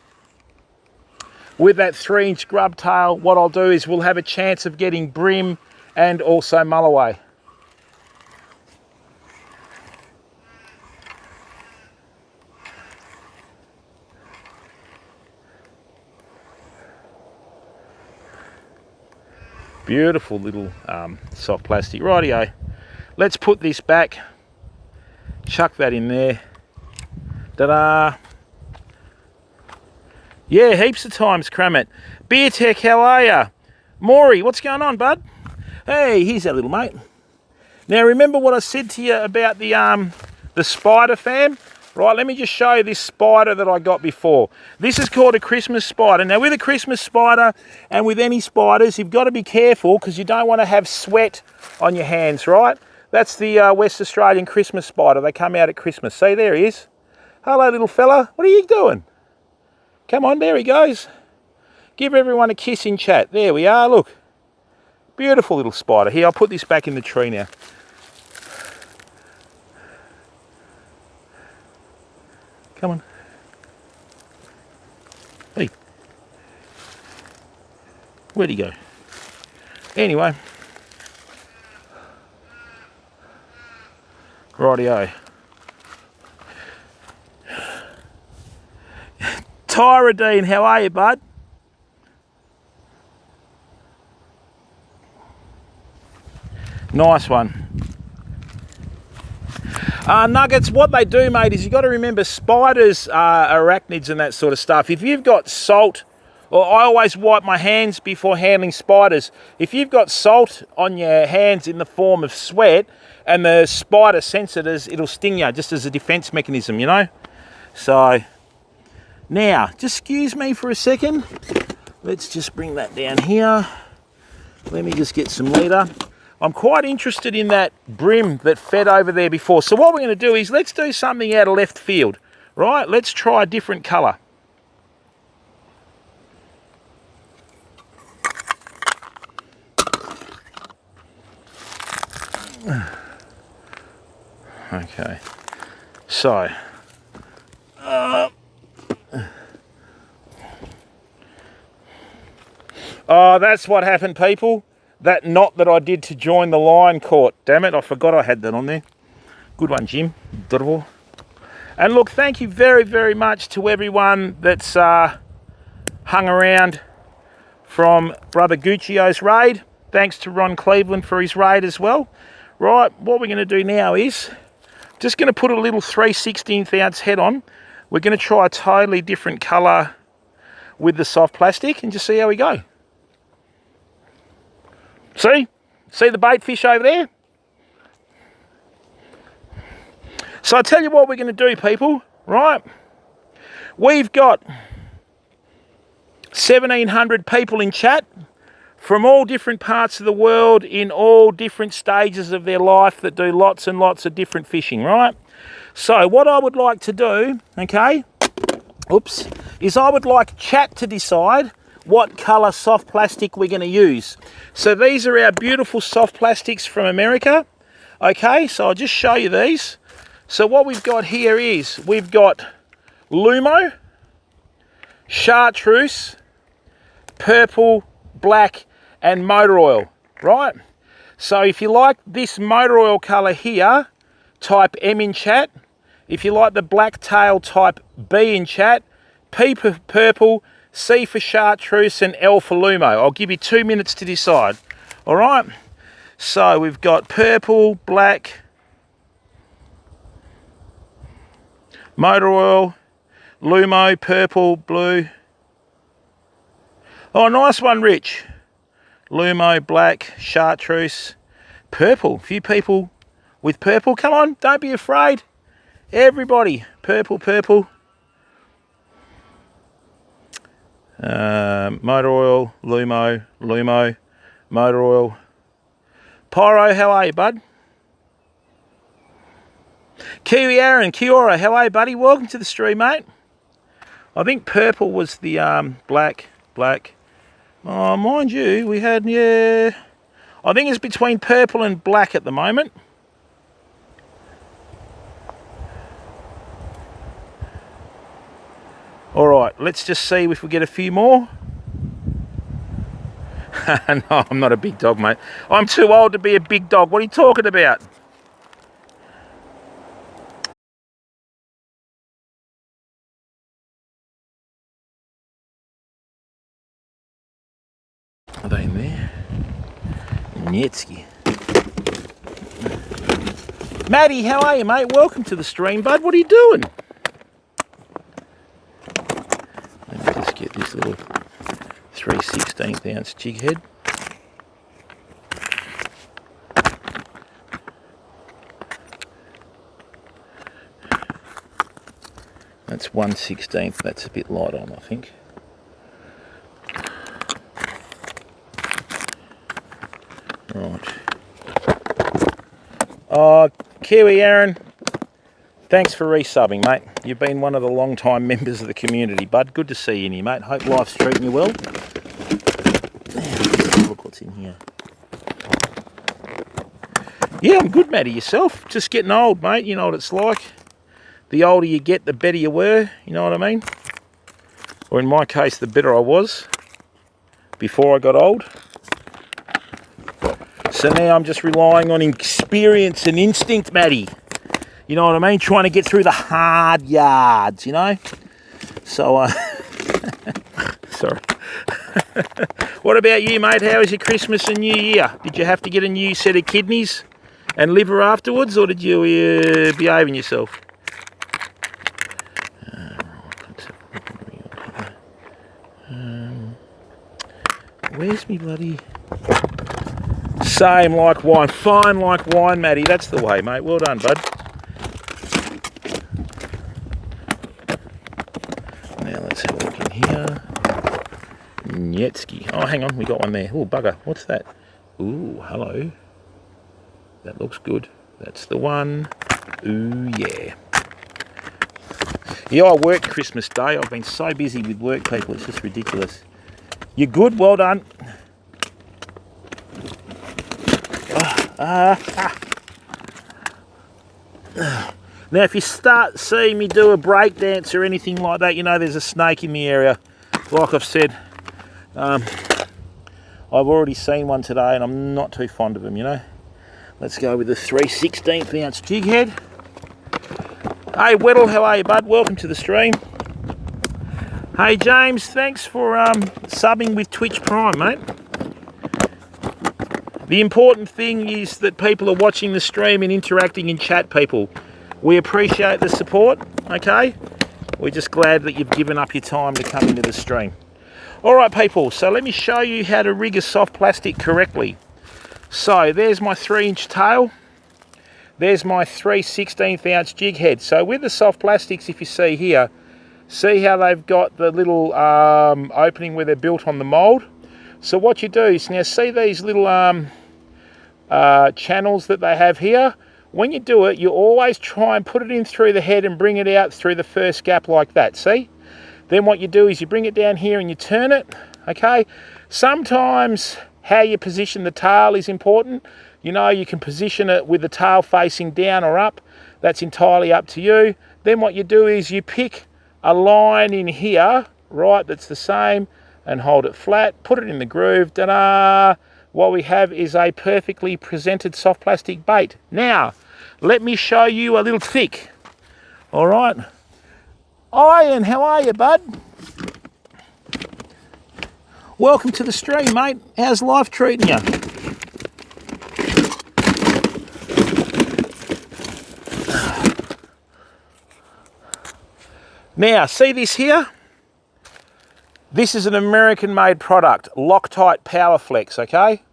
with that 3-inch grub tail, what I'll do is we'll have a chance of getting brim and also mulloway. Beautiful little soft plastic. Rightio. Let's put this back. Chuck that in there. Ta-da. Yeah, heaps of times, Kramit. Beer Tech, how are ya? Maury, what's going on, bud? Hey, here's our little mate. Now, remember what I said to you about the spider, fam? Right, let me just show you this spider that I got before. This is called a Christmas spider. Now, with a Christmas spider and with any spiders, you've got to be careful because you don't want to have sweat on your hands, right? That's the West Australian Christmas spider. They come out at Christmas. See, there he is. Hello, little fella. What are you doing? Come on, there he goes. Give everyone a kiss in chat. There we are, look. Beautiful little spider. Here, I'll put this back in the tree now. Come on. Hey. Where'd he go? Anyway. Rightio. Tyradine, how are you, bud? Nice one. Nuggets, what they do, mate, is you've got to remember spiders are arachnids and that sort of stuff. If you've got salt, or I always wipe my hands before handling spiders. If you've got salt on your hands in the form of sweat and the spider senses it, it'll sting you just as a defense mechanism, you know? So, now, just excuse me for a second. Let's just bring that down here. Let me just get some leader. I'm quite interested in that brim that fed over there before. So what we're going to do is let's do something out of left field, right? Let's try a different colour. Okay, so oh, that's what happened, people. That knot that I did to join the line caught. Damn it, I forgot I had that on there. Good one, Jim. Durable. And look, thank you very, very much to everyone that's hung around from Brother Guccio's raid. Thanks to Ron Cleveland for his raid as well. Right, what we're going to do now is just going to put a little 3/16 ounce head on. We're going to try a totally different colour with the soft plastic and just see how we go. See the bait fish over there? So I tell you what we're going to do, people, right? We've got 1,700 people in chat from all different parts of the world in all different stages of their life that do lots and lots of different fishing, right? So what I would like to do, okay, is I would like chat to decide what colour soft plastic we're going to use. So these are our beautiful soft plastics from America, okay? So I'll just show you these. So what we've got here is we've got Lumo, chartreuse, purple, black and motor oil, right? So if you like this motor oil colour here, type M in chat. If you like the black tail, type B in chat. P for purple, C for chartreuse and L for Lumo. I'll give you 2 minutes to decide. All right. So we've got purple, black, motor oil, Lumo, purple, blue. Oh, nice one, Rich. Lumo, black, chartreuse, purple. A few people with purple. Come on, don't be afraid. Everybody, purple, purple. Motor oil, Lumo, Lumo, motor oil. Pyro, how are you, bud? Kiwi Aaron, Kia ora, how are you, buddy? Welcome to the stream, mate. I think purple was the black. Oh, mind you, we had, yeah, I think it's between purple and black at the moment. All right, let's just see if we get a few more. No, I'm not a big dog, mate. I'm too old to be a big dog. What are you talking about? Are they in there? Nietsky. Maddie, how are you, mate? Welcome to the stream, bud. What are you doing? Let me just get this little 3/16 ounce jig head. That's 1/16. That's a bit light on, I think. Right. Oh, Kiwi Aaron, thanks for resubbing, mate. You've been one of the long-time members of the community, bud. Good to see you in here, mate. Hope life's treating you well. Look what's in here. Yeah, I'm good, Matty. Yourself? Just getting old, mate. You know what it's like. The older you get, the better you were. You know what I mean? Or in my case, the better I was before I got old. So now I'm just relying on experience and instinct, Matty. You know what I mean? Trying to get through the hard yards, you know? So, sorry. What about you, mate? How was your Christmas and New Year? Did you have to get a new set of kidneys and liver afterwards, or did you behave yourself? Where's me bloody... Same like wine, fine like wine, Matty. That's the way, mate. Well done, bud. Now let's have a look in here. Nietsky. Oh, hang on, we got one there. Oh, bugger. What's that? Ooh, hello. That looks good. That's the one. Ooh, yeah. Yeah, I worked Christmas Day. I've been so busy with work, people. It's just ridiculous. You're good. Well done. Now, if you start seeing me do a break dance or anything like that, you know there's a snake in the area. Like I've said, I've already seen one today and I'm not too fond of them, you know. Let's go with the 3/16 ounce jig head. Hey Weddle, how are you, bud? Welcome to the stream. Hey James, thanks for subbing with Twitch Prime, mate. The important thing is that people are watching the stream and interacting in chat, people. We appreciate the support, okay? We're just glad that you've given up your time to come into the stream. All right, people, so let me show you how to rig a soft plastic correctly. So there's my 3-inch tail. There's my 3 16th-ounce jig head. So with the soft plastics, if you see here, see how they've got the little opening where they're built on the mould? So what you do is, now see these little channels that they have here? When you do it, you always try and put it in through the head and bring it out through the first gap like that, see? Then what you do is you bring it down here and you turn it, okay? Sometimes how you position the tail is important. You know, you can position it with the tail facing down or up. That's entirely up to you. Then what you do is you pick a line in here, right, that's the same, and hold it flat, put it in the groove, ta-da! What we have is a perfectly presented soft plastic bait. Now, let me show you a little trick. All right. Ian, how are you, bud? Welcome to the stream, mate. How's life treating you? Now, see this here? This is an American-made product, Loctite Powerflex, okay?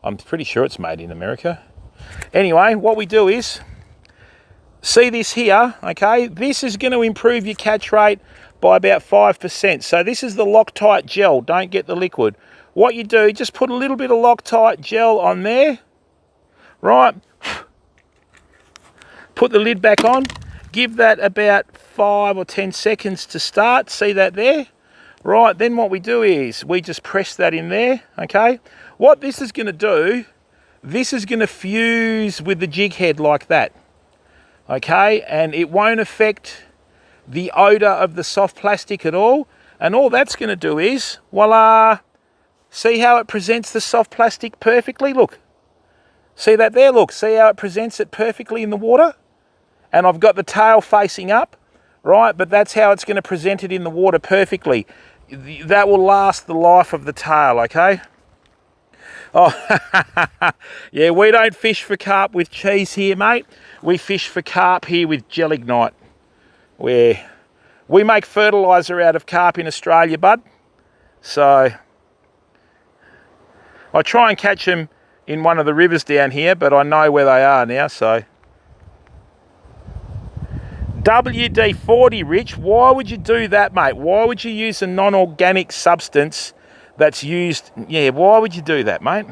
I'm pretty sure it's made in America. Anyway, what we do is, see this here, okay? This is going to improve your catch rate by about 5%. So this is the Loctite gel, don't get the liquid. What you do, just put a little bit of Loctite gel on there, right? Put the lid back on, give that about 5 or 10 seconds to start, see that there? Right, then what we do is we just press that in there, okay? What this is going to do, this is going to fuse with the jig head like that, okay? And it won't affect the odour of the soft plastic at all. And all that's going to do is, voila, see how it presents the soft plastic perfectly? Look, see that there? Look, see how it presents it perfectly in the water? And I've got the tail facing up, right? But that's how it's going to present it in the water perfectly. That will last the life of the tail, okay? Oh, yeah, we don't fish for carp with cheese here, mate. We fish for carp here with Gelignite. Where we make fertiliser out of carp in Australia, bud. So I try and catch them in one of the rivers down here, but I know where they are now, so. WD-40, Rich, why would you do that, mate? Why would you use a non-organic substance that's used? Yeah, why would you do that, mate?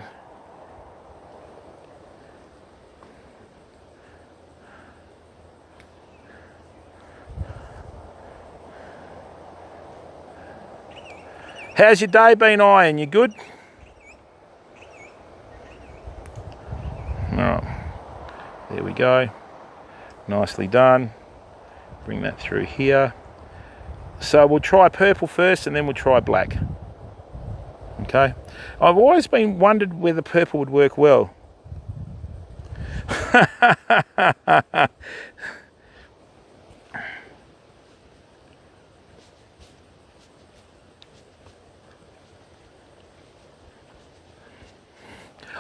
How's your day been, Ian? You good? All right, there we go. Nicely done. Bring that through here. So we'll try purple first and then we'll try black. Okay. I've always been wondered whether purple would work well.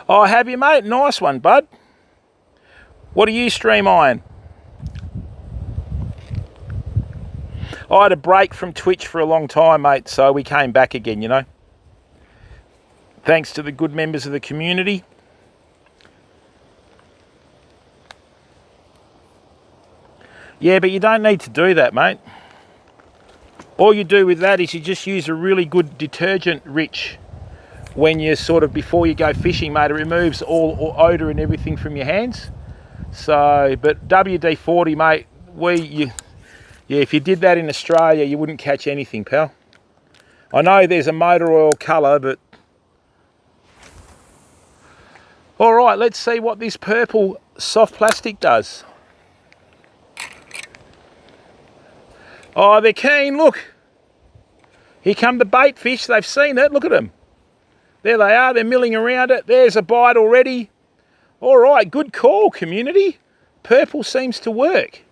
Oh, have you, mate? Nice one, bud. What do you stream, Iron? I had a break from Twitch for a long time, mate, so we came back again, you know. Thanks to the good members of the community. Yeah, but you don't need to do that, mate. All you do with that is you just use a really good detergent, Rich, when you sort of, before you go fishing, mate. It removes all odour and everything from your hands. So, but WD-40, mate, yeah, if you did that in Australia, you wouldn't catch anything, pal. I know there's a motor oil colour, but... All right, let's see what this purple soft plastic does. Oh, they're keen, look. Here come the bait fish, they've seen it, look at them. There they are, they're milling around it. There's a bite already. All right, good call, community. Purple seems to work.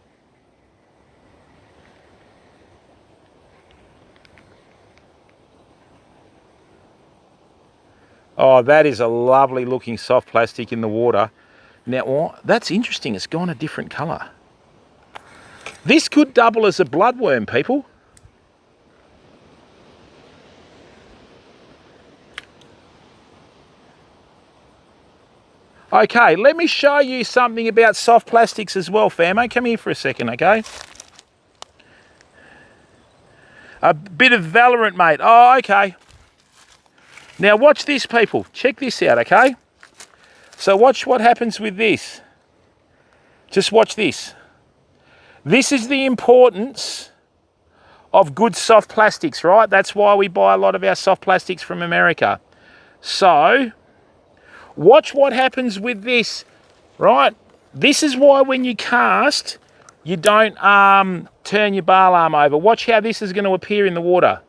Oh, that is a lovely looking soft plastic in the water. Now, oh, that's interesting. It's gone a different colour. This could double as a bloodworm, people. Okay, let me show you something about soft plastics as well, famo. Come here for a second, okay? A bit of Valorant, mate. Oh, okay. Now watch this, people. Check this out, okay? So watch what happens with this. Just watch this. This is the importance of good soft plastics, right? That's why we buy a lot of our soft plastics from America. So, watch what happens with this, right? This is why when you cast, you don't turn your bar arm over. Watch how this is going to appear in the water.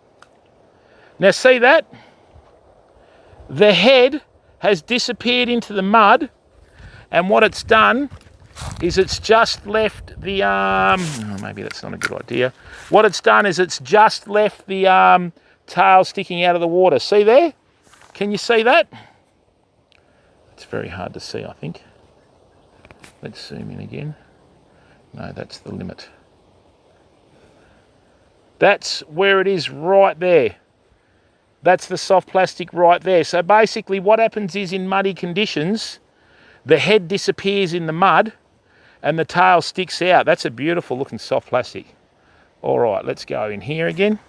Now see that? The head has disappeared into the mud, and what it's done is it's just left the maybe that's not a good idea. What it's done is it's just left the tail sticking out of the water. See there? Can you see that? It's very hard to see, I think. Let's zoom in again. No, that's the limit. That's where it is right there. That's the soft plastic right there. So basically what happens is in muddy conditions, the head disappears in the mud and the tail sticks out. That's a beautiful looking soft plastic. All right, let's go in here again.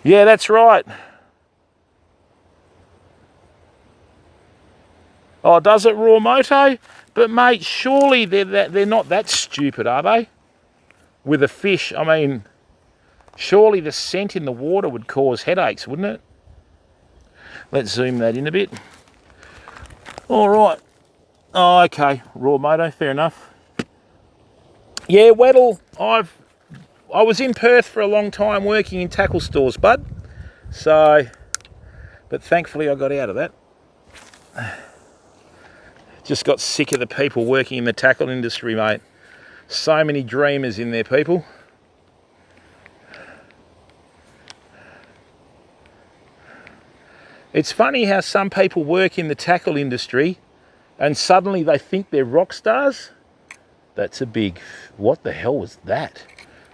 Yeah, that's right. Oh, does it, Raw Moto? But mate, surely they're not that stupid, are they? With a fish, I mean, surely the scent in the water would cause headaches, wouldn't it? Let's zoom that in a bit. All right. Oh, okay, Raw Moto, fair enough. Yeah, Weddle, I was in Perth for a long time working in tackle stores, bud. So, but thankfully I got out of that. Just got sick of the people working in the tackle industry, mate. So many dreamers in there, people. It's funny how some people work in the tackle industry and suddenly they think they're rock stars. That's a big, what the hell was that?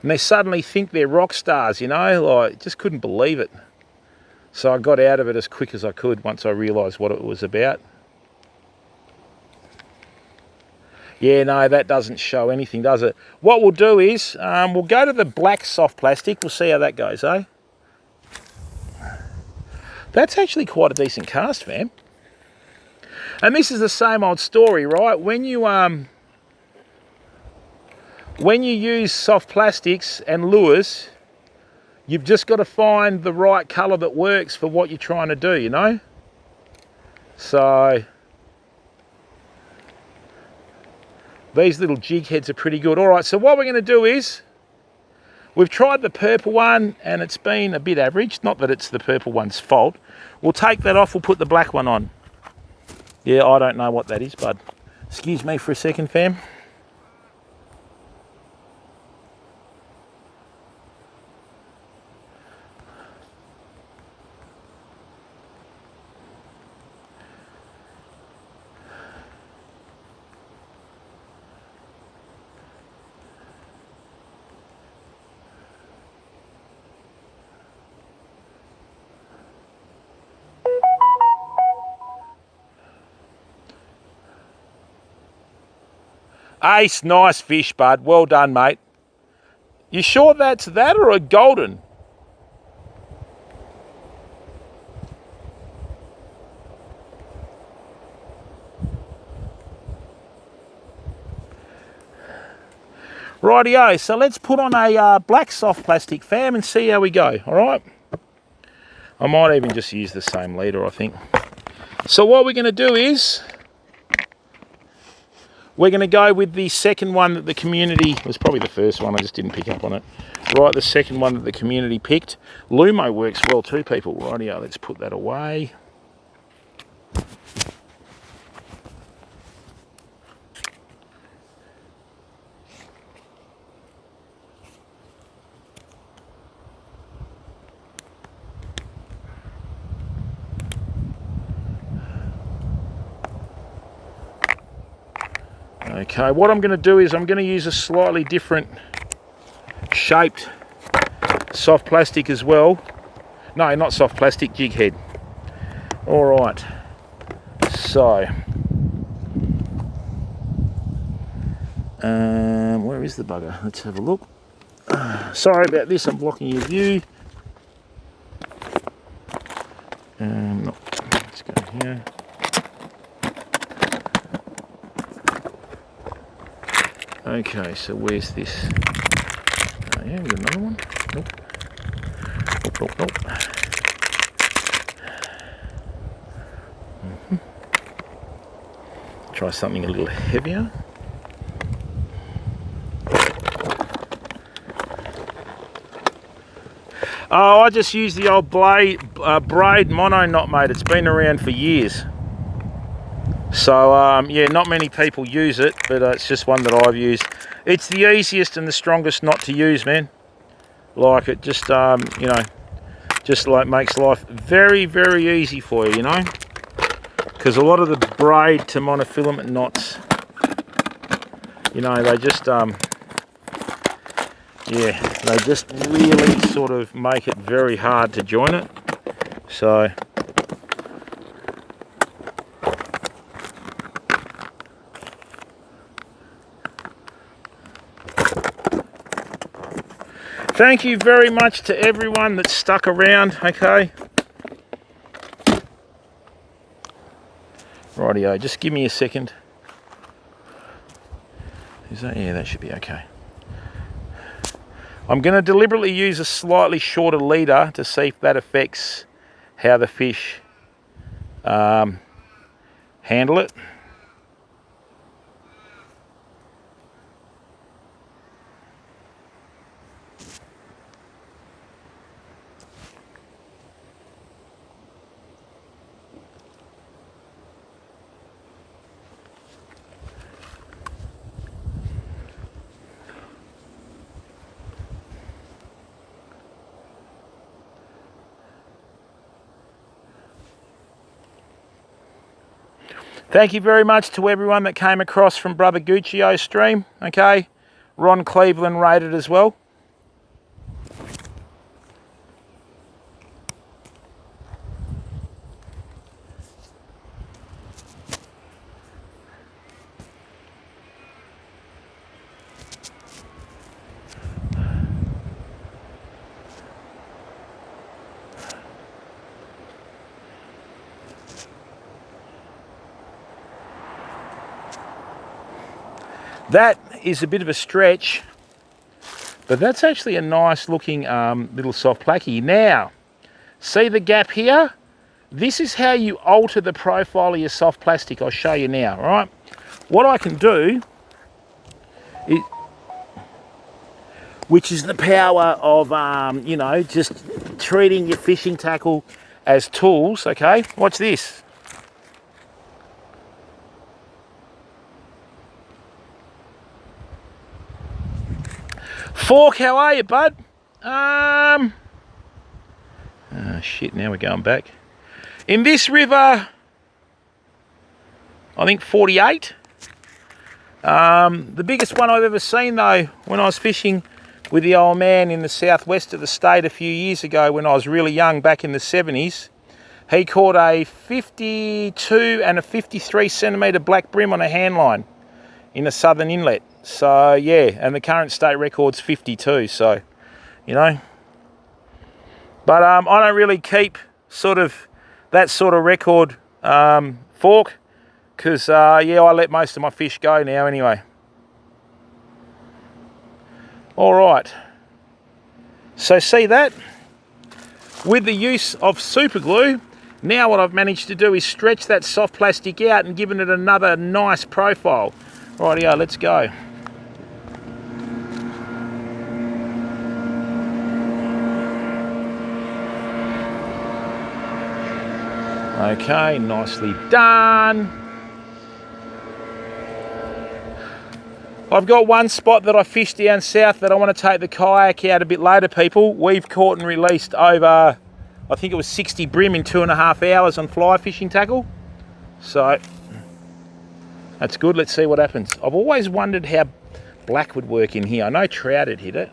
And they suddenly think they're rock stars, you know, like, just couldn't believe it. So I got out of it as quick as I could once I realised what it was about. Yeah, no, that doesn't show anything, does it? What we'll do is, we'll go to the black soft plastic. We'll see how that goes, eh? That's actually quite a decent cast, fam. And this is the same old story, right? When you use soft plastics and lures, you've just got to find the right colour that works for what you're trying to do, you know? So these little jig heads are pretty good. All right, so what we're going to do is, we've tried the purple one and it's been a bit average. Not that it's the purple one's fault. We'll take that off, we'll put the black one on. Yeah, I don't know what that is, bud. Excuse me for a second, fam. Ace, nice fish, bud. Well done, mate. You sure that's that or a golden? Rightio, so let's put on a black soft plastic, fam, and see how we go, all right? I might even just use the same leader, I think. So what we're going to do is, we're going to go with the second one that the community, it was probably the first one, I just didn't pick up on it. Right, the second one that the community picked. Lumo works well too, people. Rightio, let's put that away. Okay, what I'm going to do is I'm going to use a slightly different shaped soft plastic as well. No, not soft plastic, jig head. All right, so where is the bugger? Let's have a look. Sorry about this, I'm blocking your view. No, let's go here. Okay, so where's this? Oh yeah, we got another one. Nope. Nope. Try something a little heavier. Oh, I just use the old braid mono knot, mate. It's been around for years. So, yeah, not many people use it, but it's just one that I've used. It's the easiest and the strongest knot to use, man. Like, it just, you know, just like makes life very, very easy for you, you know. Because a lot of the braid to monofilament knots, you know, they just, yeah, they just really sort of make it very hard to join it. So, thank you very much to everyone that stuck around, okay? Rightio, just give me a second. Is that, yeah, that should be okay. I'm going to deliberately use a slightly shorter leader to see if that affects how the fish handle it. Thank you very much to everyone that came across from Brother Guccio's stream, okay? Ron Cleveland rated as well. That is a bit of a stretch, but that's actually a nice looking little soft placky. Now, see the gap here? This is how you alter the profile of your soft plastic. I'll show you now, all right? What I can do is, which is the power of, you know, just treating your fishing tackle as tools, okay? Watch this. Fork, how are you, bud? Oh shit, now we're going back. In this river, I think 48. The biggest one I've ever seen though, when I was fishing with the old man in the southwest of the state a few years ago when I was really young, back in the 70s, he caught a 52 and a 53 centimetre black brim on a hand line in the southern inlet. So yeah, and the current state record's 52, so, you know. But I don't really keep sort of that sort of record fork, because yeah, I let most of my fish go now anyway. All right, so see that? With the use of super glue, now what I've managed to do is stretch that soft plastic out and given it another nice profile. Rightio, let's go. Okay, nicely done. I've got one spot that I fished down south that I want to take the kayak out a bit later, people. We've caught and released over, I think it was 60 brim in 2.5 hours on fly fishing tackle. So, That's good. Let's see what happens. I've always wondered how black would work in here. I know trout had hit it.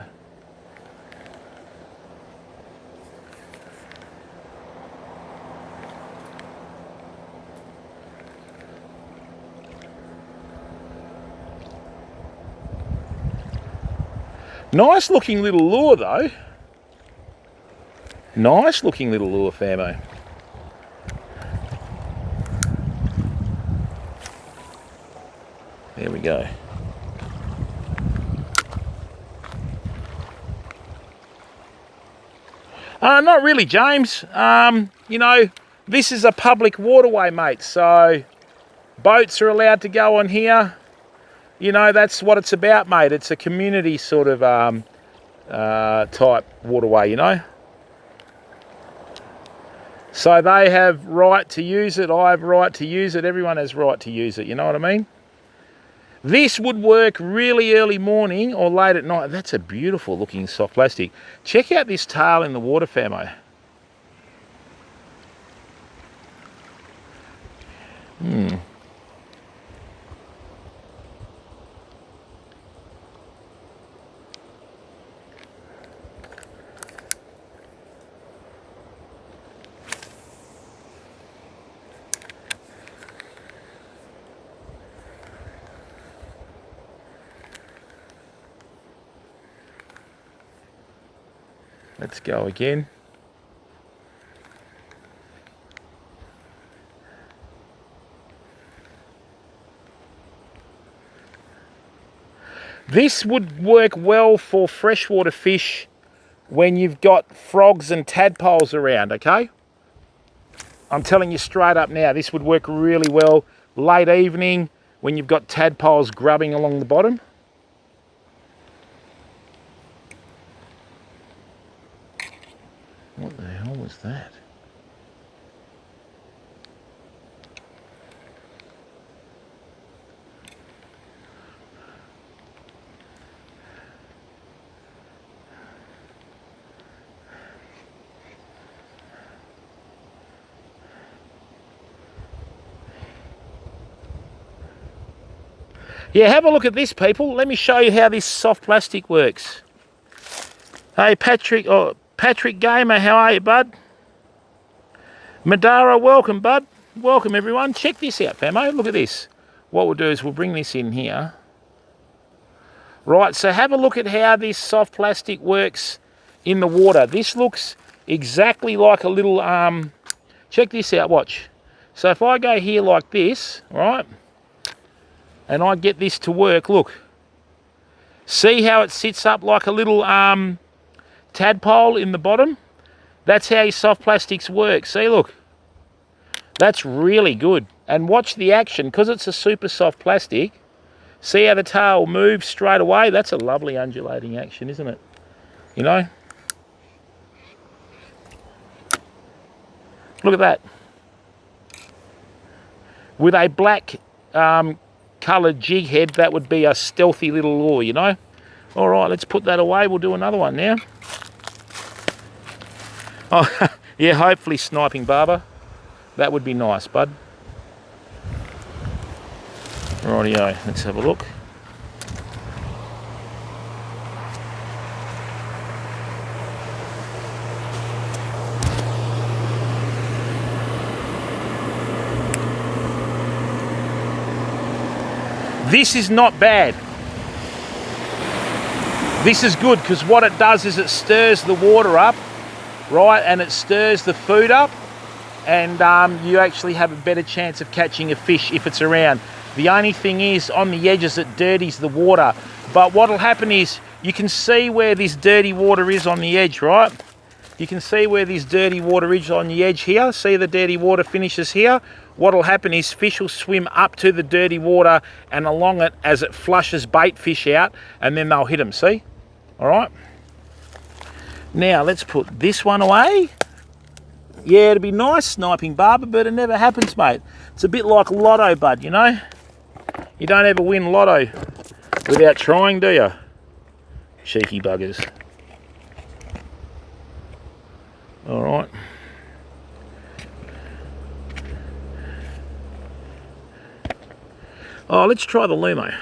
Nice looking little lure though. Nice looking little lure, Famo. There we go. Not really, James. You know, this is a public waterway, mate, so boats are allowed to go on here. You know, that's what it's about, mate. It's a community sort of type waterway, you know. So they have right to use it, I have right to use it, everyone has right to use it, you know what I mean? This would work really early morning or late at night. That's a beautiful looking soft plastic. Check out this tail in the water, Famo. Let's go again. This would work well for freshwater fish when you've got frogs and tadpoles around, okay? I'm telling you straight up now, this would work really well late evening when you've got tadpoles grubbing along the bottom. What the hell was that? Yeah, have a look at this, people. Let me show you how this soft plastic works. Hey, Patrick Gamer, how are you, bud? Madara, welcome, bud. Welcome, everyone. Check this out, famo. Look at this. What we'll do is we'll bring this in here. Right, so have a look at how this soft plastic works in the water. This looks exactly like a little, check this out, watch. So if I go here like this, right, and I get this to work, look. See how it sits up like a little tadpole in the bottom? That's how your soft plastics work. See, look. That's really good. And watch the action, because it's a super soft plastic. See how the tail moves straight away? That's a lovely undulating action, isn't it? You know? Look at that. With a black coloured jig head, that would be a stealthy little lure, you know? All right, let's put that away. We'll do another one now. Oh, yeah, hopefully sniping barber. That would be nice, bud. Rightio, let's have a look. This is not bad. This is good because what it does is it stirs the water up, right, and it stirs the food up, and you actually have a better chance of catching a fish if it's around. The only thing is, on the edges it dirties the water, but what'll happen is you can see where this dirty water is on the edge, right? You can see where this dirty water is on the edge here. See the dirty water finishes here? What'll happen is fish will swim up to the dirty water and along it as it flushes bait fish out, and then they'll hit them, see? All right. Now let's put this one away. Yeah, it'd be nice sniping barber, but it never happens, mate. It's a bit like lotto, bud, you know? You don't ever win lotto without trying, do you? Cheeky buggers. All right. Oh, let's try the Lumo.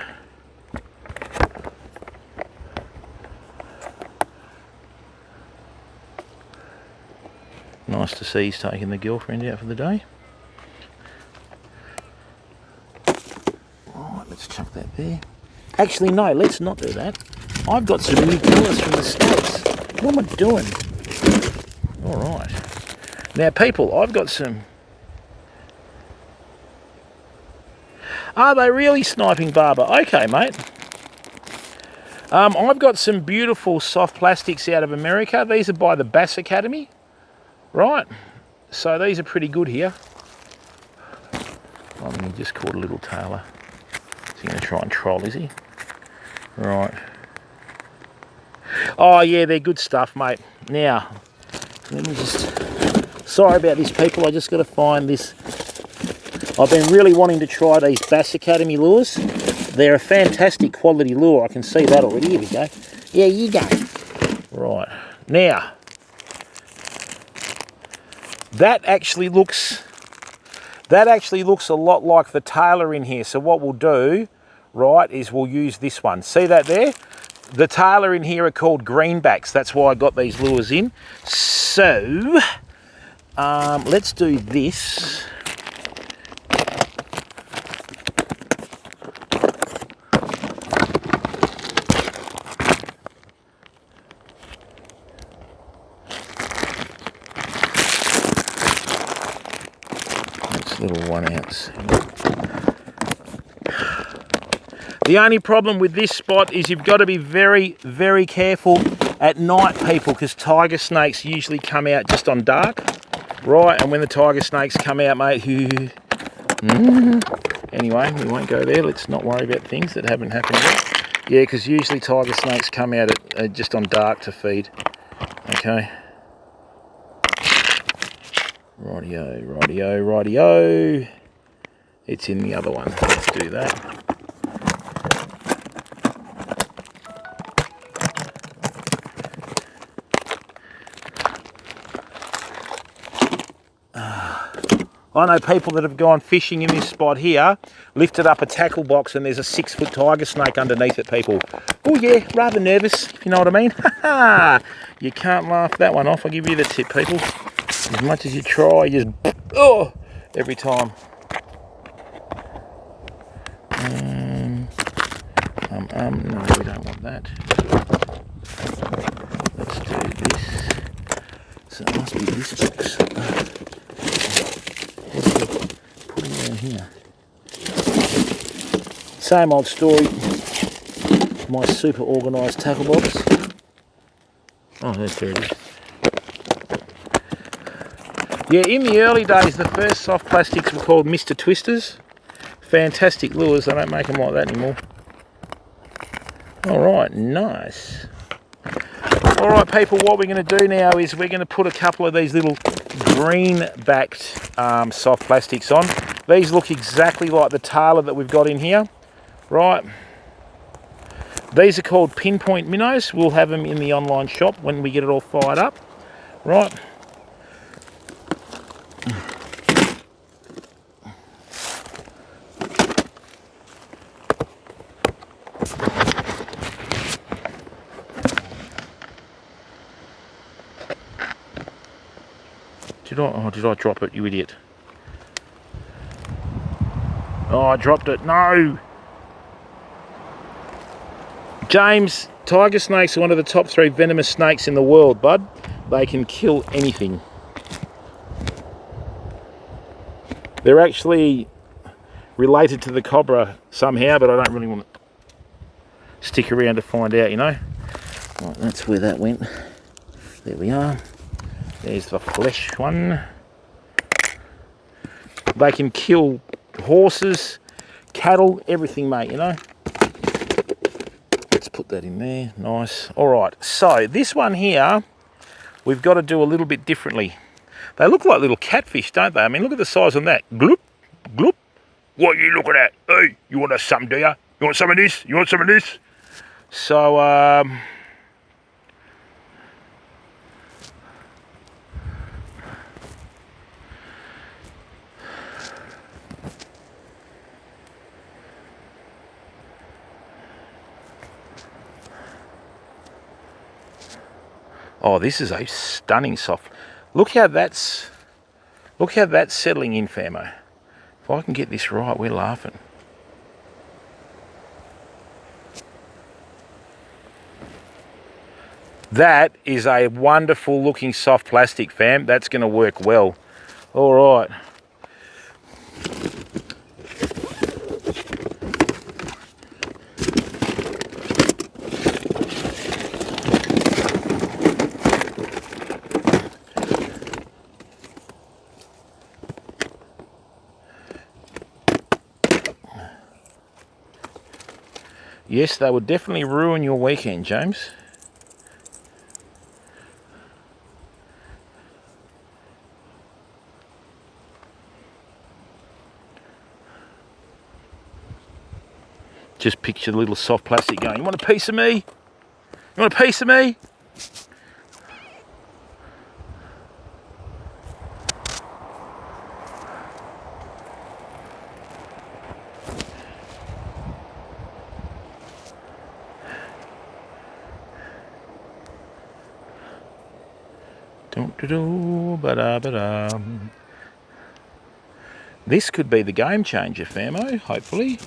Nice to see he's taking the girlfriend out for the day. Alright, let's chuck that there. Actually, no, let's not do that. I've got some new colours from the States. What am I doing? Alright. Now, people, I've got some... Are they really sniping barber? Okay, mate. I've got some beautiful soft plastics out of America. These are by the Bass Academy. Right. So these are pretty good here. I mean, he just caught a little tailor. Is he going to try and troll, is he? Right. Oh, yeah, they're good stuff, mate. Now, let me just... Sorry about this, people. I just got to find this... I've been really wanting to try these Bass Academy lures. They're a fantastic quality lure. I can see that already. Here we go. Yeah, you go. Right. Now, that actually looks a lot like the tailor in here. So what we'll do, right, is we'll use this one. See that there? The tailor in here are called greenbacks. That's why I got these lures in. So, let's do this. Little 1 ounce. The only problem with this spot is you've got to be very, very careful at night, people, because tiger snakes usually come out just on dark, right? And when the tiger snakes come out, mate, anyway, we won't go there. Let's not worry about things that haven't happened yet. Yeah, because usually tiger snakes come out at just on dark to feed. Okay. Rightio, rightio, rightio. It's in the other one. Let's do that. I know people that have gone fishing in this spot here, lifted up a tackle box and there's a 6-foot tiger snake underneath it, people. Oh yeah, rather nervous, if you know what I mean. You can't laugh that one off. I'll give you the tip, people. As much as you try, you just, oh, every time. No, we don't want that. Let's do this. So it must be this box. Put it down here. Same old story. My super organised tackle box. Oh, there it is. Yeah, in the early days, the first soft plastics were called Mr. Twisters. Fantastic lures. They don't make them like that anymore. All right, nice. All right, people, what we're going to do now is we're going to put a couple of these little green-backed soft plastics on. These look exactly like the tailor that we've got in here, right? These are called pinpoint minnows. We'll have them in the online shop when we get it all fired up, right? Did I drop it, you idiot? Oh, I dropped it. No! James, tiger snakes are one of the top 3 venomous snakes in the world, bud. They can kill anything. They're actually related to the cobra somehow, but I don't really want to stick around to find out, you know. Right, that's where that went. There we are. There's the flesh one. They can kill horses, cattle, everything, mate, you know. Let's put that in there. Nice. All right. So this one here, we've got to do a little bit differently. They look like little catfish, don't they? I mean, look at the size on that. Gloop, gloop. What are you looking at? Hey, you want some, do you? You want some of this? You want some of this? So, Oh, this is a stunning soft. Look how that's settling in, famo. If I can get this right, we're laughing. That is a wonderful looking soft plastic, fam. That's going to work well. All right. Yes, they would definitely ruin your weekend, James. Just picture the little soft plastic going, you want a piece of me? You want a piece of me? This could be the game changer, famo, hopefully.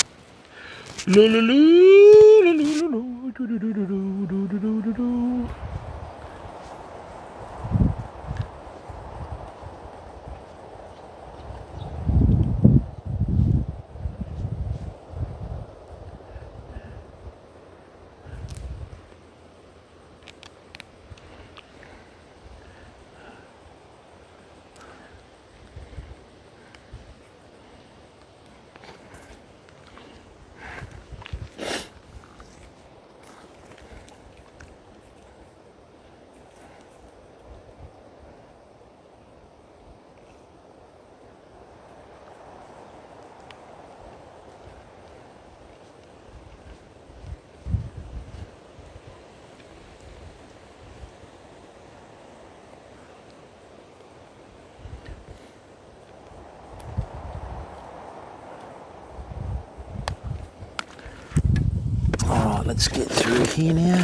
Alright, let's get through here now.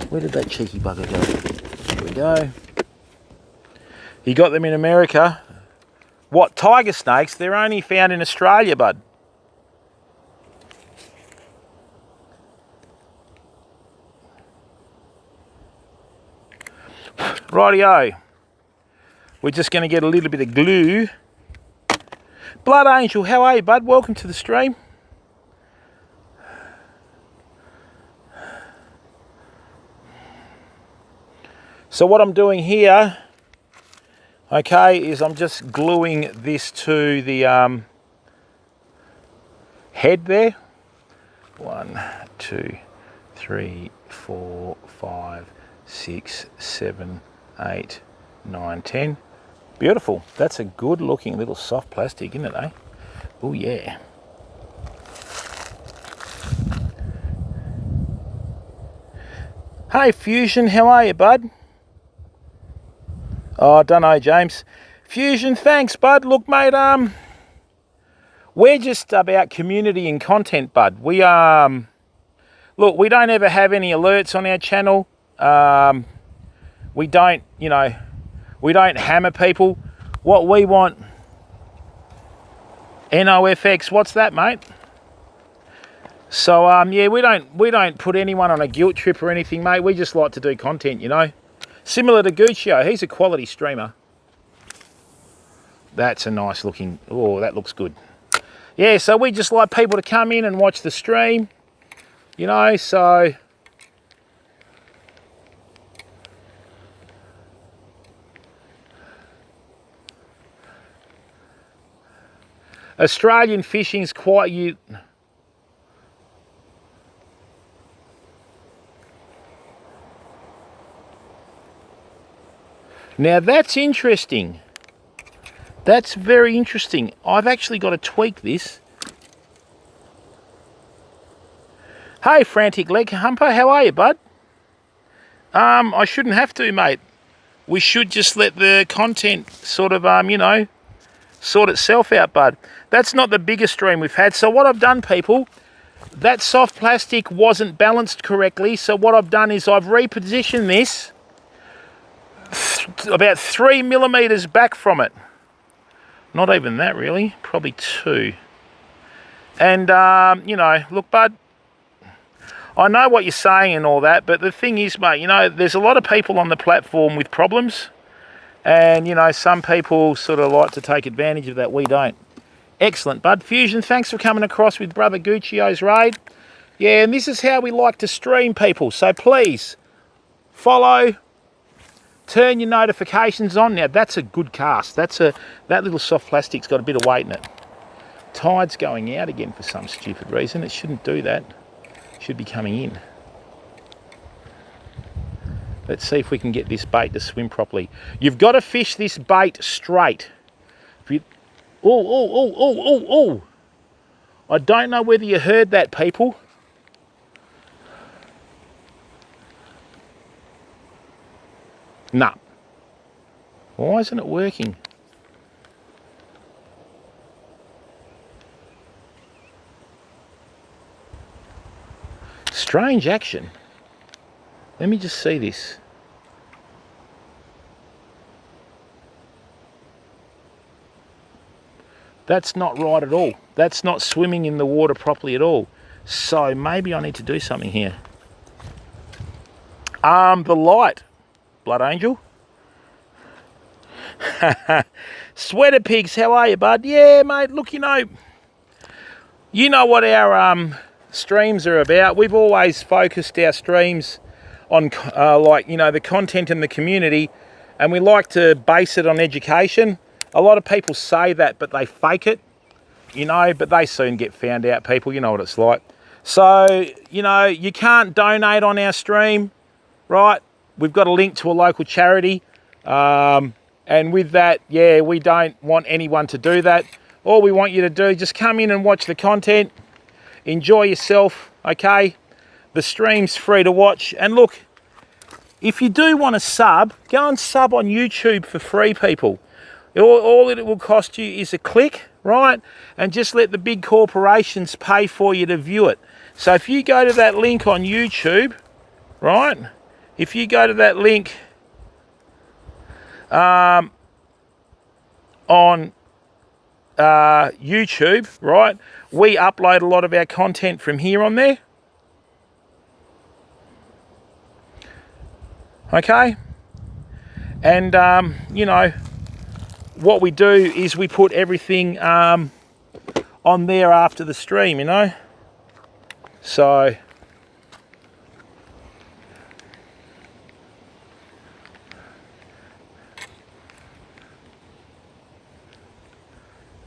Where did that cheeky bugger go? Here we go. You got them in America. What, tiger snakes? They're only found in Australia, bud. Rightio. We're just going to get a little bit of glue. Blood Angel, how are you, bud? Welcome to the stream. So what I'm doing here, okay, is I'm just gluing this to the head there. 1, 2, 3, 4, 5, 6, 7, 8, 9, 10. Beautiful. That's a good looking little soft plastic, isn't it, eh? Oh yeah. Hey Fusion, how are you, bud? Oh, I don't know, James. Fusion, thanks, bud. Look, mate, we're just about community and content, bud. We look, we don't ever have any alerts on our channel. We don't, you know, we don't hammer people. What we want, NOFX, what's that, mate? So yeah, we don't put anyone on a guilt trip or anything, mate. We just like to do content, you know. Similar to Guccio, he's a quality streamer. That's a nice looking, oh, that looks good. Yeah, so we just like people to come in and watch the stream, you know, so. Australian fishing's quite, Now that's interesting. That's very interesting. I've actually got to tweak this. Hey, Frantic Leg Humper, how are you, bud? I shouldn't have to, mate. We should just let the content sort of, you know, sort itself out, bud. That's not the biggest stream we've had. So what I've done, people, that soft plastic wasn't balanced correctly, so what I've done is I've repositioned this about 3 millimeters back from it. Not even that really, probably 2. And you know, look bud, I know what you're saying and all that, but the thing is, mate, you know, there's a lot of people on the platform with problems, and you know, some people sort of like to take advantage of that. We don't. Excellent, bud. Fusion, thanks for coming across with Brother Guccio's raid. Yeah, and this is how we like to stream, people. So please follow, turn your notifications on. Now that's a good cast. That little soft plastic's got a bit of weight in it. Tide's going out again for some stupid reason. It shouldn't do that. It should be coming in. Let's see if we can get this bait to swim properly. You've got to fish this bait straight. If you, oh. I don't know whether you heard that, people. Nah. Why isn't it working? Strange action. Let me just see this. That's not right at all. That's not swimming in the water properly at all. So maybe I need to do something here. The light, Blood Angel. Sweater Pigs, how are you, bud? Yeah, mate, look, you know what our streams are about. We've always focused our streams on like, you know, the content in the community, and we like to base it on education. A lot of people say that, but they fake it, you know, but they soon get found out, people. You know what it's like. So, you know, you can't donate on our stream, right? We've got a link to a local charity. And with that, yeah, we don't want anyone to do that. All we want you to do, just come in and watch the content. Enjoy yourself, okay? The stream's free to watch. And look, if you do want to sub, go and sub on YouTube for free, people. All it will cost you is a click, right? And just let the big corporations pay for you to view it. So if you go to that link on YouTube, right? If you go to that link on YouTube, right? We upload a lot of our content from here on there. Okay? And, you know, what we do is we put everything on there after the stream, you know. So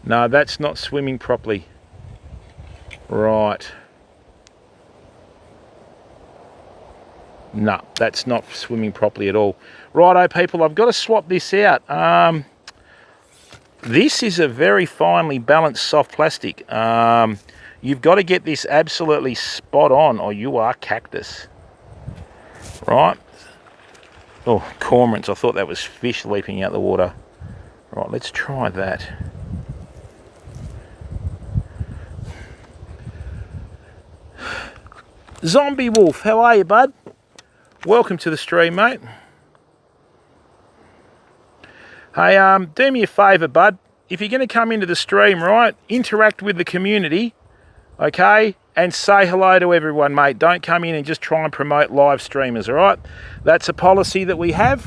no, that's not swimming properly. Right. No, that's not swimming properly at all. Righto, people, I've got to swap this out. This is a very finely balanced soft plastic. You've got to get this absolutely spot on, or you are cactus. Right? Oh, cormorants. I thought that was fish leaping out the water. Right, let's try that. Zombie Wolf, how are you, bud? Welcome to the stream, mate. Hey, do me a favour, bud. If you're going to come into the stream, right, interact with the community, okay, and say hello to everyone, mate. Don't come in and just try and promote live streamers, all right? That's a policy that we have.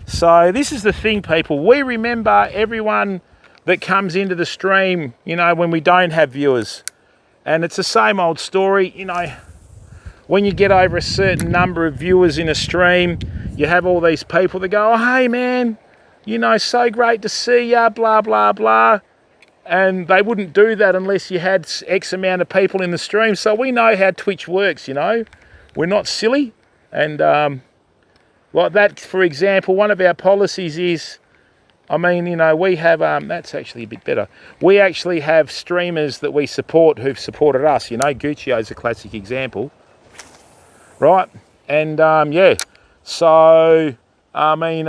So this is the thing, people. We remember everyone that comes into the stream, you know, when we don't have viewers. And it's the same old story, you know. When you get over a certain number of viewers in a stream, you have all these people that go, oh, hey, man, you know, so great to see ya, blah, blah, blah. And they wouldn't do that unless you had X amount of people in the stream. So we know how Twitch works, you know. We're not silly. And like that, for example, one of our policies is, I mean, you know, we have, that's actually a bit better. We actually have streamers that we support who've supported us. You know, Guccio's a classic example. Right, and yeah, so I mean,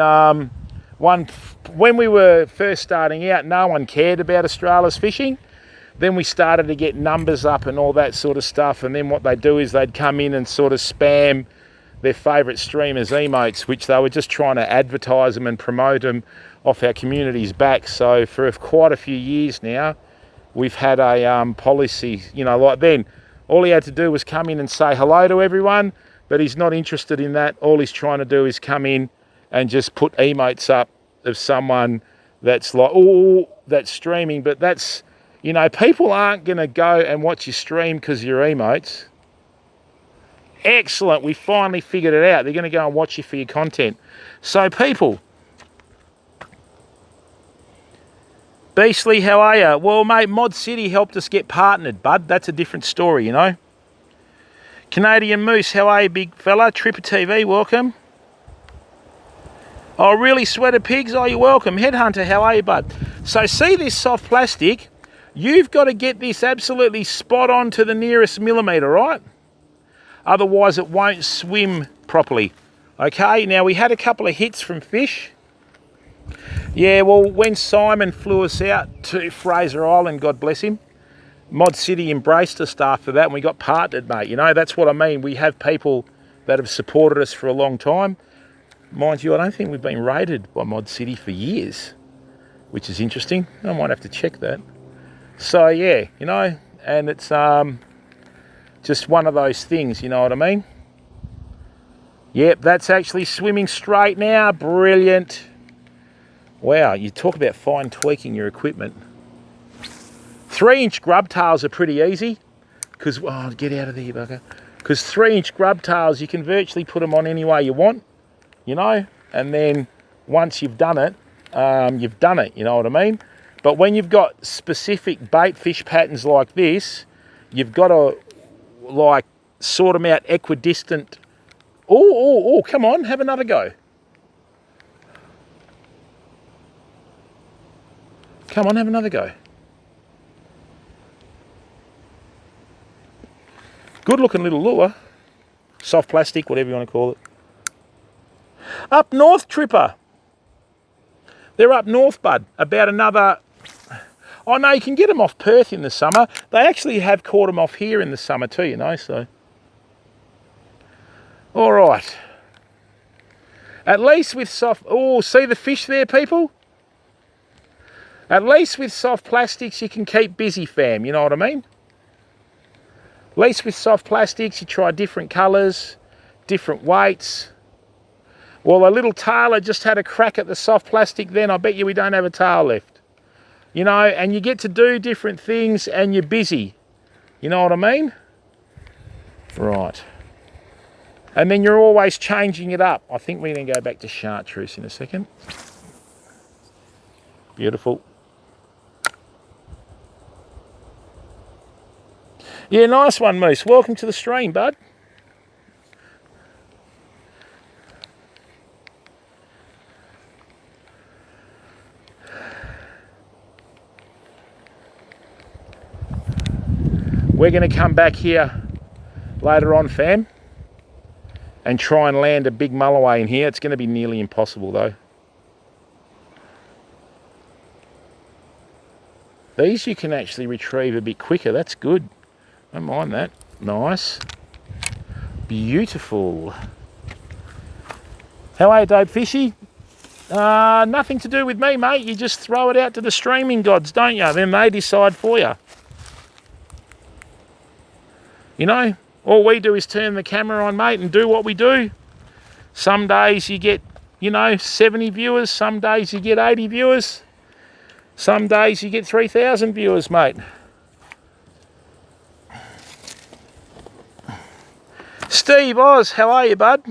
when we were first starting out, no one cared about Australia's fishing. Then we started to get numbers up and all that sort of stuff, and then what they'd do is they'd come in and sort of spam their favourite streamers' emotes, which they were just trying to advertise them and promote them off our community's back. So for quite a few years now, we've had a policy, you know, like then, all he had to do was come in and say hello to everyone, but he's not interested in that. All he's trying to do is come in and just put emotes up of someone that's like, oh, that's streaming, but that's, you know, people aren't going to go and watch your stream because of your emotes. Excellent, we finally figured it out. They're going to go and watch you for your content. So people, Beastly, how are you? Well, mate, Mod City helped us get partnered, bud. That's a different story, you know. Canadian Moose, how are you, big fella? Tripper TV, welcome. Oh, really, Sweater Pigs? Oh, you're welcome. Headhunter, how are you, bud? So see this soft plastic? You've got to get this absolutely spot on to the nearest millimetre, right? Otherwise it won't swim properly. Okay, now we had a couple of hits from fish. Yeah, well, when Simon flew us out to Fraser Island, God bless him, Mod City embraced us after that and we got partnered, mate. You know, that's what I mean. We have people that have supported us for a long time. Mind you, I don't think we've been rated by Mod City for years, which is interesting. I might have to check that. So, yeah, you know, and it's just one of those things, you know what I mean? Yep, that's actually swimming straight now. Brilliant. Wow, you talk about fine tweaking your equipment. 3-inch grub tails are pretty easy because, oh, get out of there, you bugger. Because 3-inch grub tails, you can virtually put them on any way you want, you know, and then once you've done it, you know what I mean? But when you've got specific bait fish patterns like this, you've got to, like, sort them out equidistant. Oh, come on, have another go. Come on, have another go. Good looking little lure. Soft plastic, whatever you want to call it. Up north, Tripper. They're up north, bud. About another... Oh, no, you can get them off Perth in the summer. They actually have caught them off here in the summer too, you know, so... All right. At least with soft... Oh, see the fish there, people? At least with soft plastics, you can keep busy, fam. You know what I mean? At least with soft plastics, you try different colours, different weights. Well, a little tailer just had a crack at the soft plastic then. I bet you we don't have a tail left. You know, and you get to do different things and you're busy. You know what I mean? Right. And then you're always changing it up. I think we're going to go back to chartreuse in a second. Beautiful. Yeah, nice one, Moose. Welcome to the stream, bud. We're going to come back here later on, fam, and try and land a big mulloway in here. It's going to be nearly impossible, though. These you can actually retrieve a bit quicker. That's good. Don't mind that. Nice. Beautiful. How are you, Dope Fishy? Nothing to do with me, mate. You just throw it out to the streaming gods, don't you? Then they decide for you. You know, all we do is turn the camera on, mate, and do what we do. Some days you get, you know, 70 viewers. Some days you get 80 viewers. Some days you get 3,000 viewers, mate. Steve Oz, how are you, bud?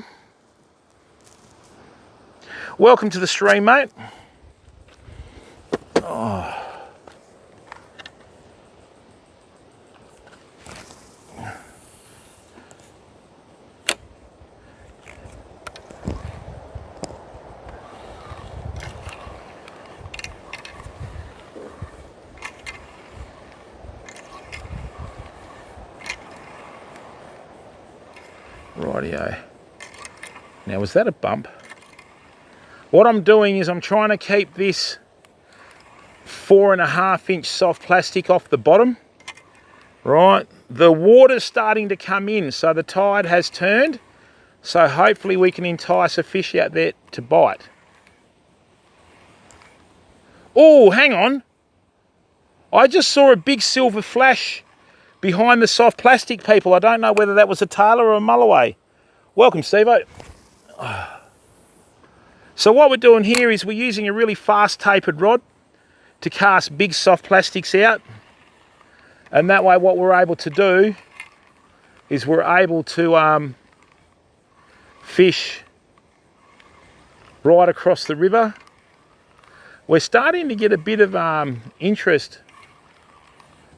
Welcome to the stream, mate. Oh. Rightio. Now, was that a bump? What I'm doing is I'm trying to keep this 4.5 inch soft plastic off the bottom. Right, the water's starting to come in, so the tide has turned. So hopefully we can entice a fish out there to bite. Oh, hang on. I just saw a big silver flash behind the soft plastic, people. I don't know whether that was a tailor or a mulloway. Welcome, Steve-o. So what we're doing here is we're using a really fast tapered rod to cast big soft plastics out. And that way what we're able to do is we're able to fish right across the river. We're starting to get a bit of interest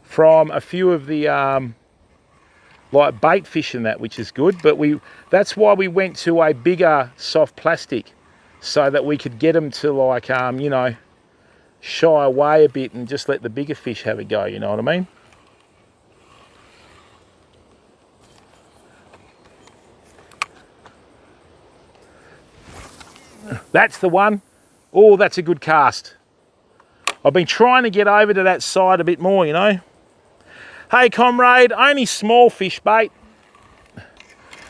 from a few of the like bait fish and that, which is good. But that's why we went to a bigger soft plastic, so that we could get them to, like, you know, shy away a bit and just let the bigger fish have a go, you know what I mean? That's the one. Oh, that's a good cast. I've been trying to get over to that side a bit more, you know. Hey, comrade, only small fish bait.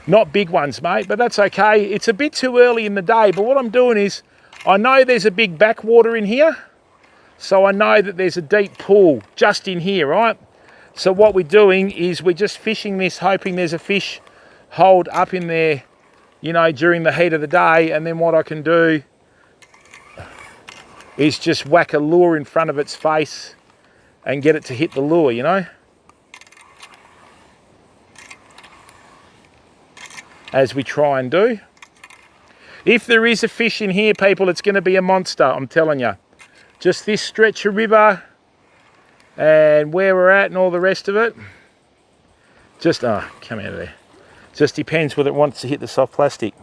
Not big ones, mate, but that's okay. It's a bit too early in the day, but what I'm doing is, I know there's a big backwater in here, so I know that there's a deep pool just in here, right? So what we're doing is we're just fishing this, hoping there's a fish holed up in there, you know, during the heat of the day, and then what I can do is just whack a lure in front of its face and get it to hit the lure, you know? As we try and do. If there is a fish in here, people, it's going to be a monster, I'm telling you. Just this stretch of river and where we're at and all the rest of it. Just, oh, come out of there. Just depends whether it wants to hit the soft plastic.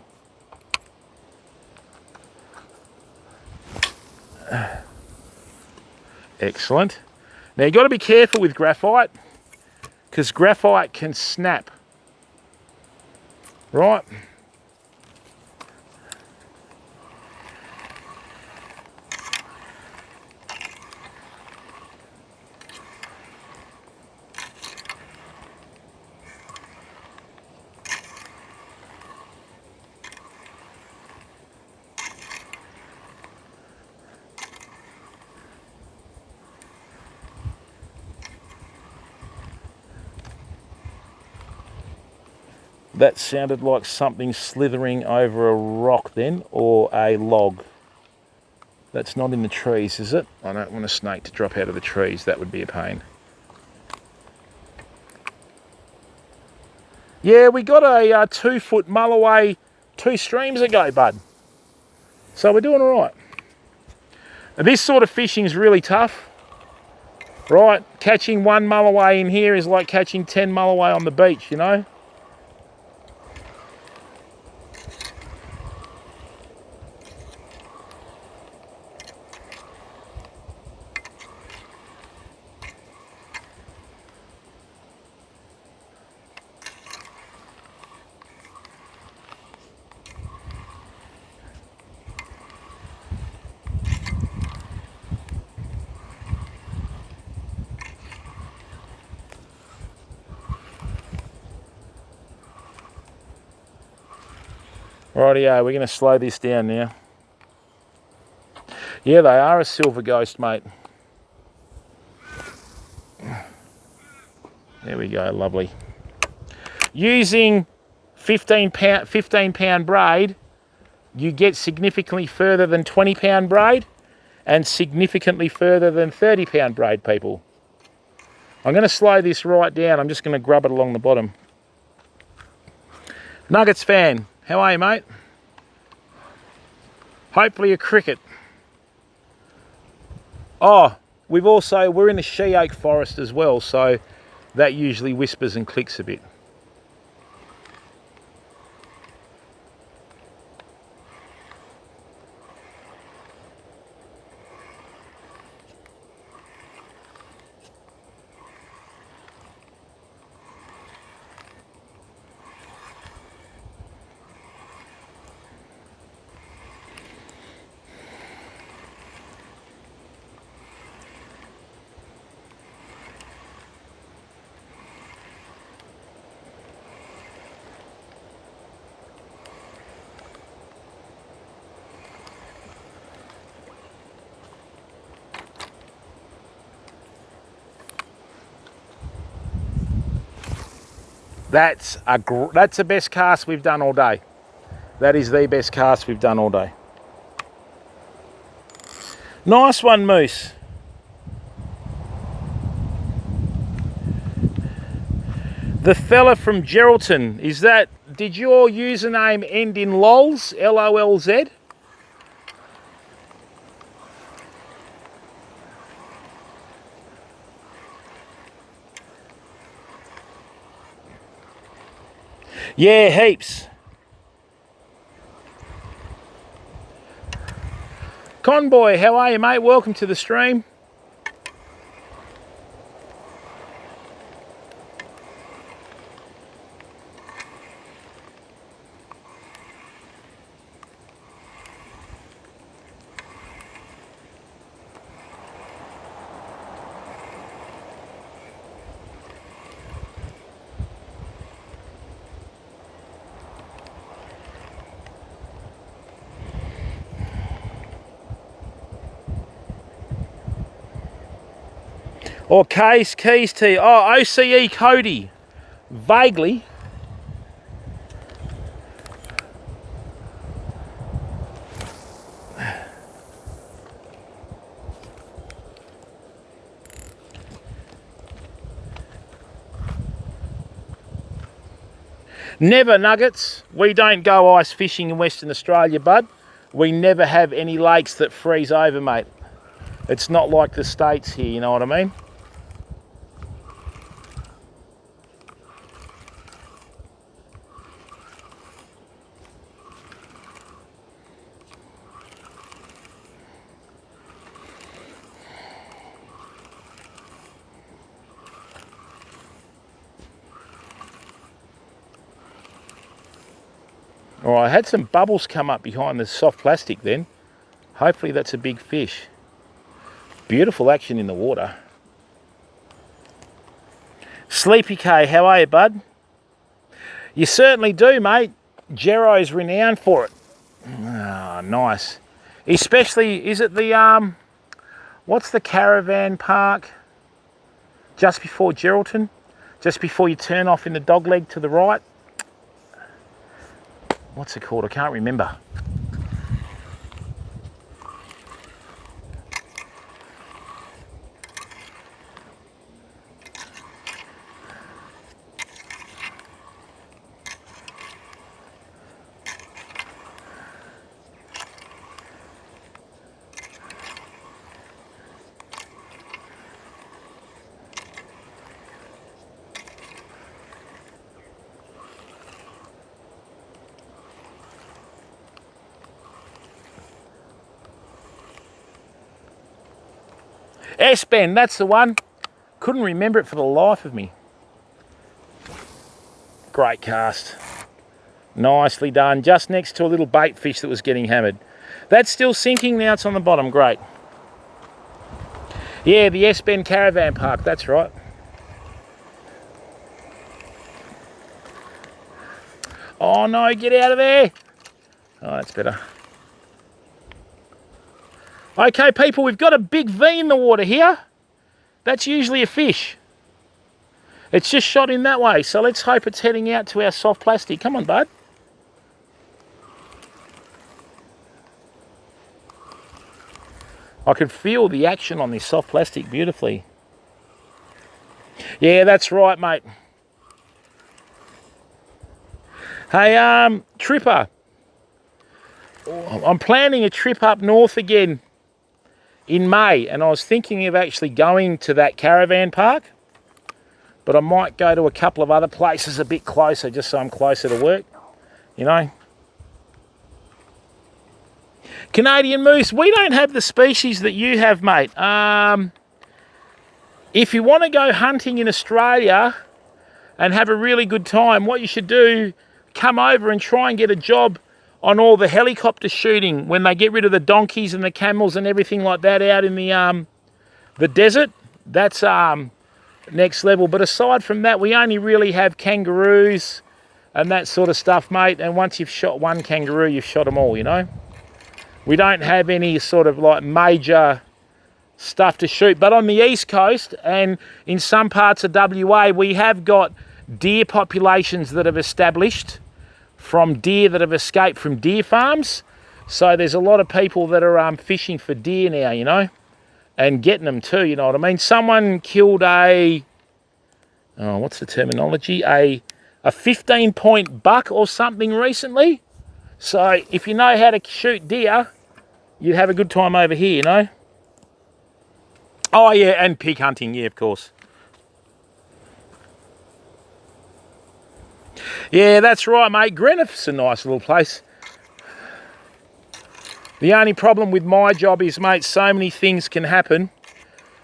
Excellent. Now you've got to be careful with graphite, because graphite can snap. Right. That sounded like something slithering over a rock then, or a log. That's not in the trees, is it? I don't want a snake to drop out of the trees. That would be a pain. Yeah, we got a 2-foot mulloway 2 streams ago, bud. So we're doing all right. And this sort of fishing is really tough, right? Catching 1 mulloway in here is like catching 10 mulloway on the beach, you know? Rightio, we're going to slow this down now. Yeah, they are a silver ghost, mate. There we go, lovely. Using 15 pound braid, you get significantly further than 20 pound braid and significantly further than 30 pound braid, people. I'm going to slow this right down. I'm just going to grub it along the bottom. Nuggets fan, how are you, mate? Hopefully a cricket. Oh, we're in the she oak forest as well, so that usually whispers and clicks a bit. That's the best cast we've done all day. That is the best cast we've done all day. Nice one, Moose. The fella from Geraldton, did your username end in LOLZ, L-O-L-Z? Yeah, heaps. Conboy, how are you, mate? Welcome to the stream. Or Keys T. Oh, OCE Cody. Vaguely. Never, Nuggets. We don't go ice fishing in Western Australia, bud. We never have any lakes that freeze over, mate. It's not like the States here, you know what I mean? All right, I had some bubbles come up behind the soft plastic then. Hopefully that's a big fish. Beautiful action in the water. Sleepy K, how are you, bud? You certainly do, mate. Gero's renowned for it. Ah, nice. Especially, is it the, what's the caravan park just before Geraldton? Just before you turn off in the dogleg to the right? What's it called? I can't remember. S-Ben, that's the one. Couldn't remember it for the life of me. Great cast. Nicely done. Just next to a little bait fish that was getting hammered. That's still sinking, now it's on the bottom. Great. Yeah, the S-Ben Caravan Park, that's right. Oh no, get out of there. Oh, that's better. Okay, people, we've got a big V in the water here. That's usually a fish. It's just shot in that way, so let's hope it's heading out to our soft plastic. Come on, bud. I can feel the action on this soft plastic beautifully. Yeah, that's right, mate. Hey, Tripper. I'm planning a trip up north again in May, and I was thinking of actually going to that caravan park, but I might go to a couple of other places a bit closer, just so I'm closer to work, you know. Canadian moose, we don't have the species that you have, mate. If you want to go hunting in Australia and have a really good time, what you should do, come over and try and get a job on all the helicopter shooting when they get rid of the donkeys and the camels and everything like that out in the desert. That's next level. But aside from that, we only really have kangaroos and that sort of stuff, mate. And once you've shot one kangaroo, you've shot them all, you know. We don't have any sort of like major stuff to shoot. But on the East Coast and in some parts of WA, we have got deer populations that have established from deer that have escaped from deer farms. So there's a lot of people that are fishing for deer now, you know, and getting them too, you know what I mean? Someone killed what's the terminology? A 15-point buck or something recently. So if you know how to shoot deer, you'd have a good time over here, you know? Oh, yeah, and pig hunting, yeah, of course. Yeah, that's right, mate. Greenock's a nice little place. The only problem with my job is, mate, so many things can happen,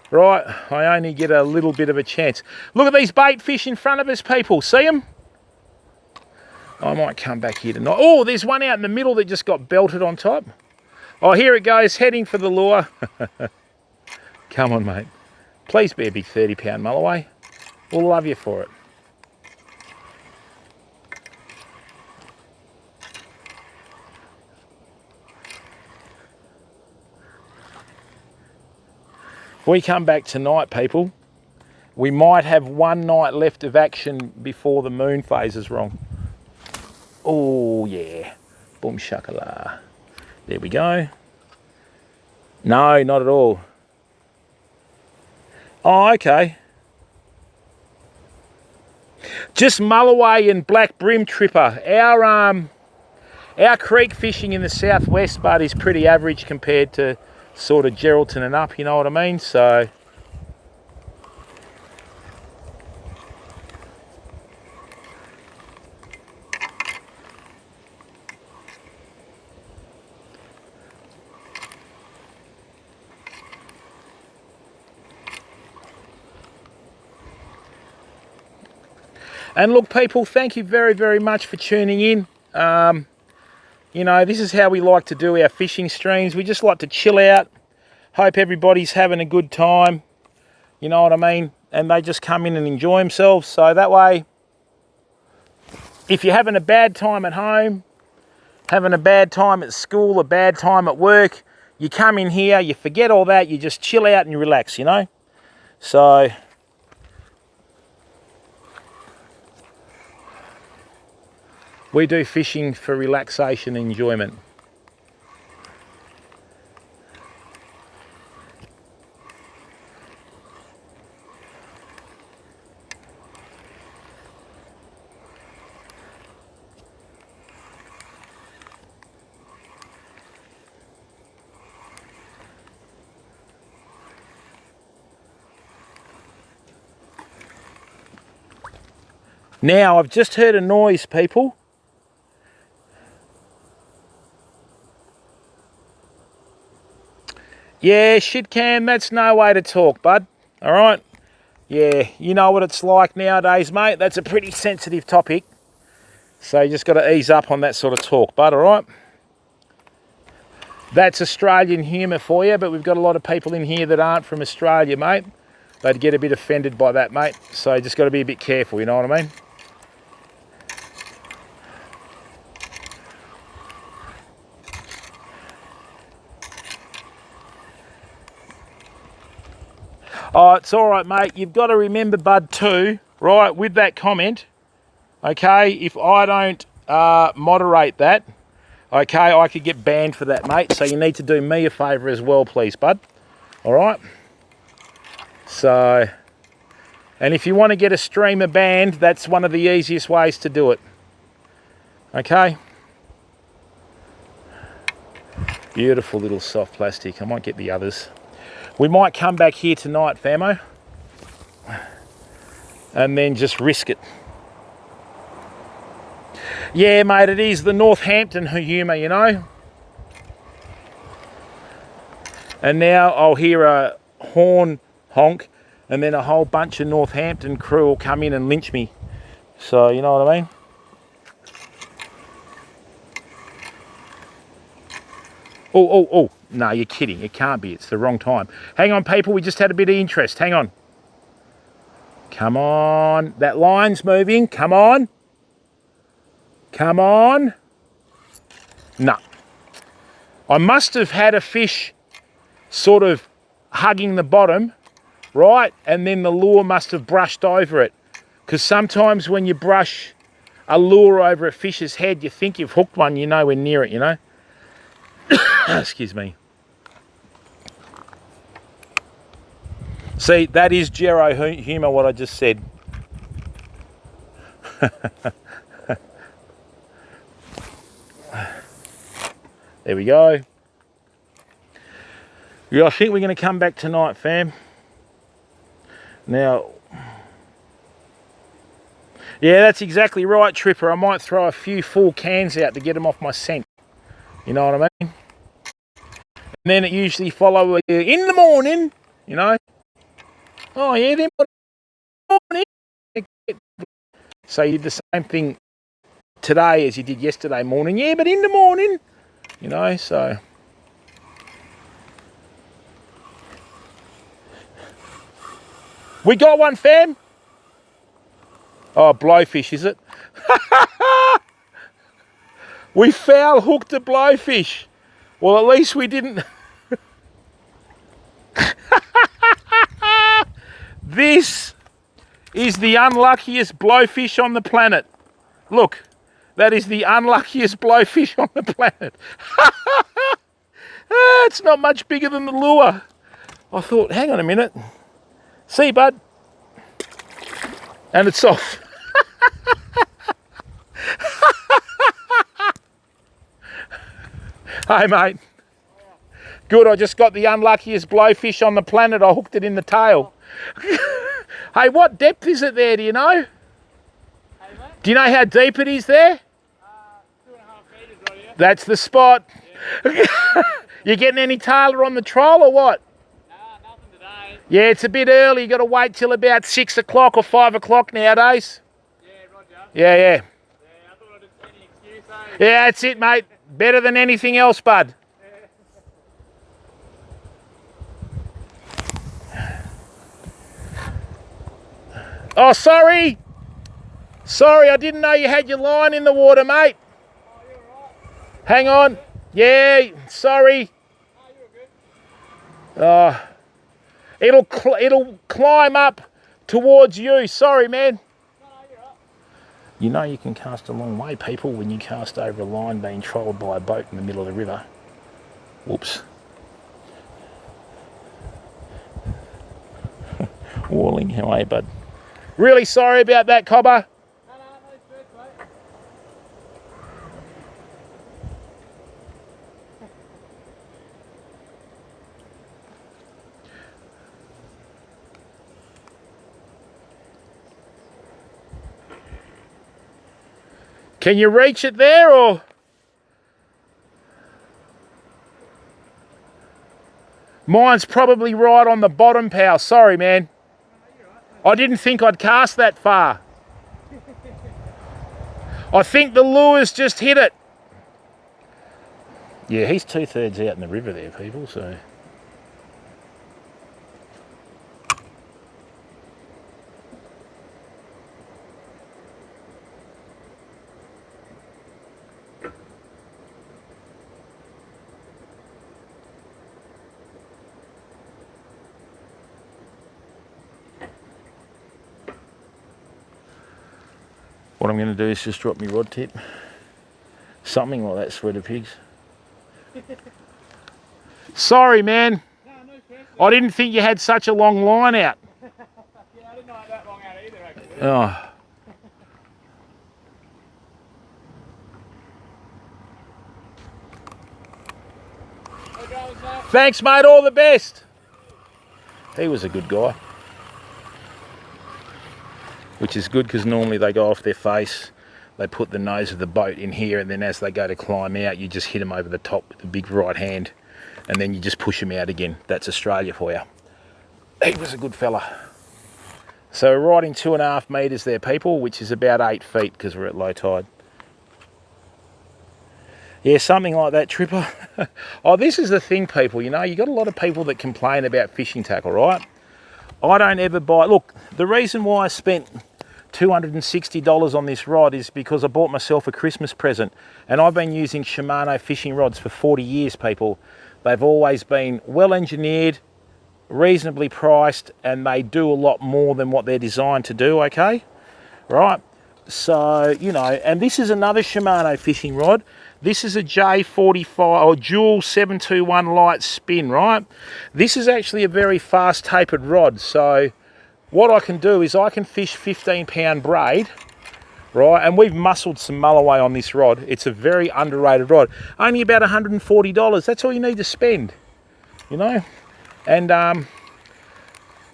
right? I only get a little bit of a chance. Look at these bait fish in front of us, people. See them? I might come back here tonight. Oh, there's one out in the middle that just got belted on top. Oh, here it goes, heading for the lure. Come on, mate. Please be a big 30-pound mulloway. We'll love you for it. If we come back tonight, people, we might have one night left of action before the moon phase is wrong. Oh, yeah. Boom shakala. There we go. No, not at all. Oh, okay. Just mulloway and black brim tripper. Our creek fishing in the southwest, bud, is pretty average compared to sort of Geraldton and up, you know what I mean? So and look, people, thank you very, very much for tuning in. You know, this is how we like to do our fishing streams. We just like to chill out. Hope everybody's having a good time. You know what I mean? And they just come in and enjoy themselves. So that way, if you're having a bad time at home, having a bad time at school, a bad time at work, you come in here, you forget all that, you just chill out and you relax, you know? So we do fishing for relaxation and enjoyment. Now, I've just heard a noise, people. Yeah, shit cam, that's no way to talk, bud. All right? Yeah, you know what it's like nowadays, mate. That's a pretty sensitive topic. So you just got to ease up on that sort of talk, bud, all right? That's Australian humour for you, but we've got a lot of people in here that aren't from Australia, mate. They'd get a bit offended by that, mate. So you just got to be a bit careful, you know what I mean? Oh, it's all right, mate. You've got to remember, bud, too, right, with that comment, okay, if I don't moderate that, okay, I could get banned for that, mate. So you need to do me a favour as well, please, bud. All right? So, and if you want to get a streamer banned, that's one of the easiest ways to do it. Okay? Beautiful little soft plastic. I might get the others. We might come back here tonight, famo, and then just risk it. Yeah, mate, it is the Northampton humour, you know. And now I'll hear a horn honk, and then a whole bunch of Northampton crew will come in and lynch me. So, you know what I mean? Oh. No, you're kidding. It can't be. It's the wrong time. Hang on, people. We just had a bit of interest. Hang on. Come on. That line's moving. Come on. Come on. No. I must have had a fish sort of hugging the bottom, right? And then the lure must have brushed over it. Because sometimes when you brush a lure over a fish's head, you think you've hooked one, you're nowhere near it, you know. Excuse me. See, that is Gero humour, what I just said. There we go. Yeah, I think we're going to come back tonight, fam. Now, yeah, that's exactly right, Tripper. I might throw a few full cans out to get them off my scent. You know what I mean? And then it usually follows in the morning, you know. Oh, yeah, then morning. So you did the same thing today as you did yesterday morning. Yeah, but in the morning, you know, so. We got one, fam. Oh, blowfish, is it? We foul hooked a blowfish. Well, at least we didn't. This is the unluckiest blowfish on the planet. Look, that is the unluckiest blowfish on the planet. It's not much bigger than the lure. I thought, hang on a minute. See, bud? And it's off. Hey, mate. Good, I just got the unluckiest blowfish on the planet. I hooked it in the tail. Hey, what depth is it there, do you know? Hey, do you know how deep it is there? 2.5 metres right here. That's the spot. Yeah. You getting any tailor on the troll or what? Nah, nothing today. Yeah, it's a bit early. You got to wait till about 6 o'clock or 5 o'clock nowadays. Yeah, roger. Yeah. Yeah, I thought I'd just any excuse, eh? Yeah, that's it, mate. Better than anything else, bud. Oh, sorry. Sorry, I didn't know you had your line in the water, mate. Oh, you're right. Hang on. Yeah, sorry. Oh, you're good. It'll climb up towards you. Sorry, man. No, you're right. You know you can cast a long way, people, when you cast over a line being trolled by a boat in the middle of the river. Whoops. Walling, how are you, bud? Really sorry about that, Cobber. No stress, mate. Can you reach it there, or? Mine's probably right on the bottom, pal. Sorry, man. I didn't think I'd cast that far. I think the lure's just hit it. Yeah, he's 2/3 out in the river there, people, so. What I'm going to do is just drop my rod tip. Something like that, sweater pigs. Sorry, man. No stress. I didn't think you had such a long line out. Yeah, I didn't know it that long out either, actually. Oh. Thanks, mate. All the best. He was a good guy. Which is good because normally they go off their face, they put the nose of the boat in here, and then as they go to climb out, you just hit them over the top with the big right hand, and then you just push them out again. That's Australia for you. He was a good fella. So we're riding 2.5 metres there, people, which is about 8 feet because we're at low tide. Yeah, something like that, Tripper. Oh, this is the thing, people, you know, you got a lot of people that complain about fishing tackle, right? I don't ever buy, look, the reason why I spent $260 on this rod is because I bought myself a Christmas present, and I've been using Shimano fishing rods for 40 years, people. They've always been well engineered, reasonably priced, and they do a lot more than what they're designed to do, okay? right? So, you know, and this is another Shimano fishing rod. This is a J45 or dual 721 light spin, right? This is actually a very fast tapered rod. So what I can do is I can fish 15-pound braid, right? And we've muscled some mulloway on this rod. It's a very underrated rod. Only about $140. That's all you need to spend, you know? And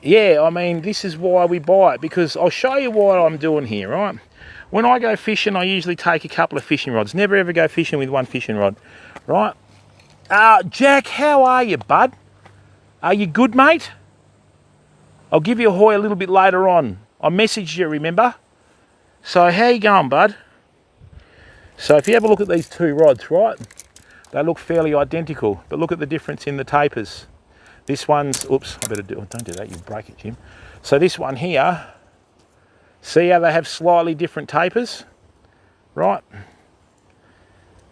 yeah, I mean, this is why we buy it, because I'll show you what I'm doing here, right? When I go fishing, I usually take a couple of fishing rods. Never ever go fishing with one fishing rod, right? Jack, how are you, bud? Are you good, mate? I'll give you a hoy a little bit later on. I messaged you, remember? So how you going, bud? So if you have a look at these two rods, right? They look fairly identical, but look at the difference in the tapers. This one's, oops, I better do, don't do that, you'll break it, Jim. So this one here, see how they have slightly different tapers, right?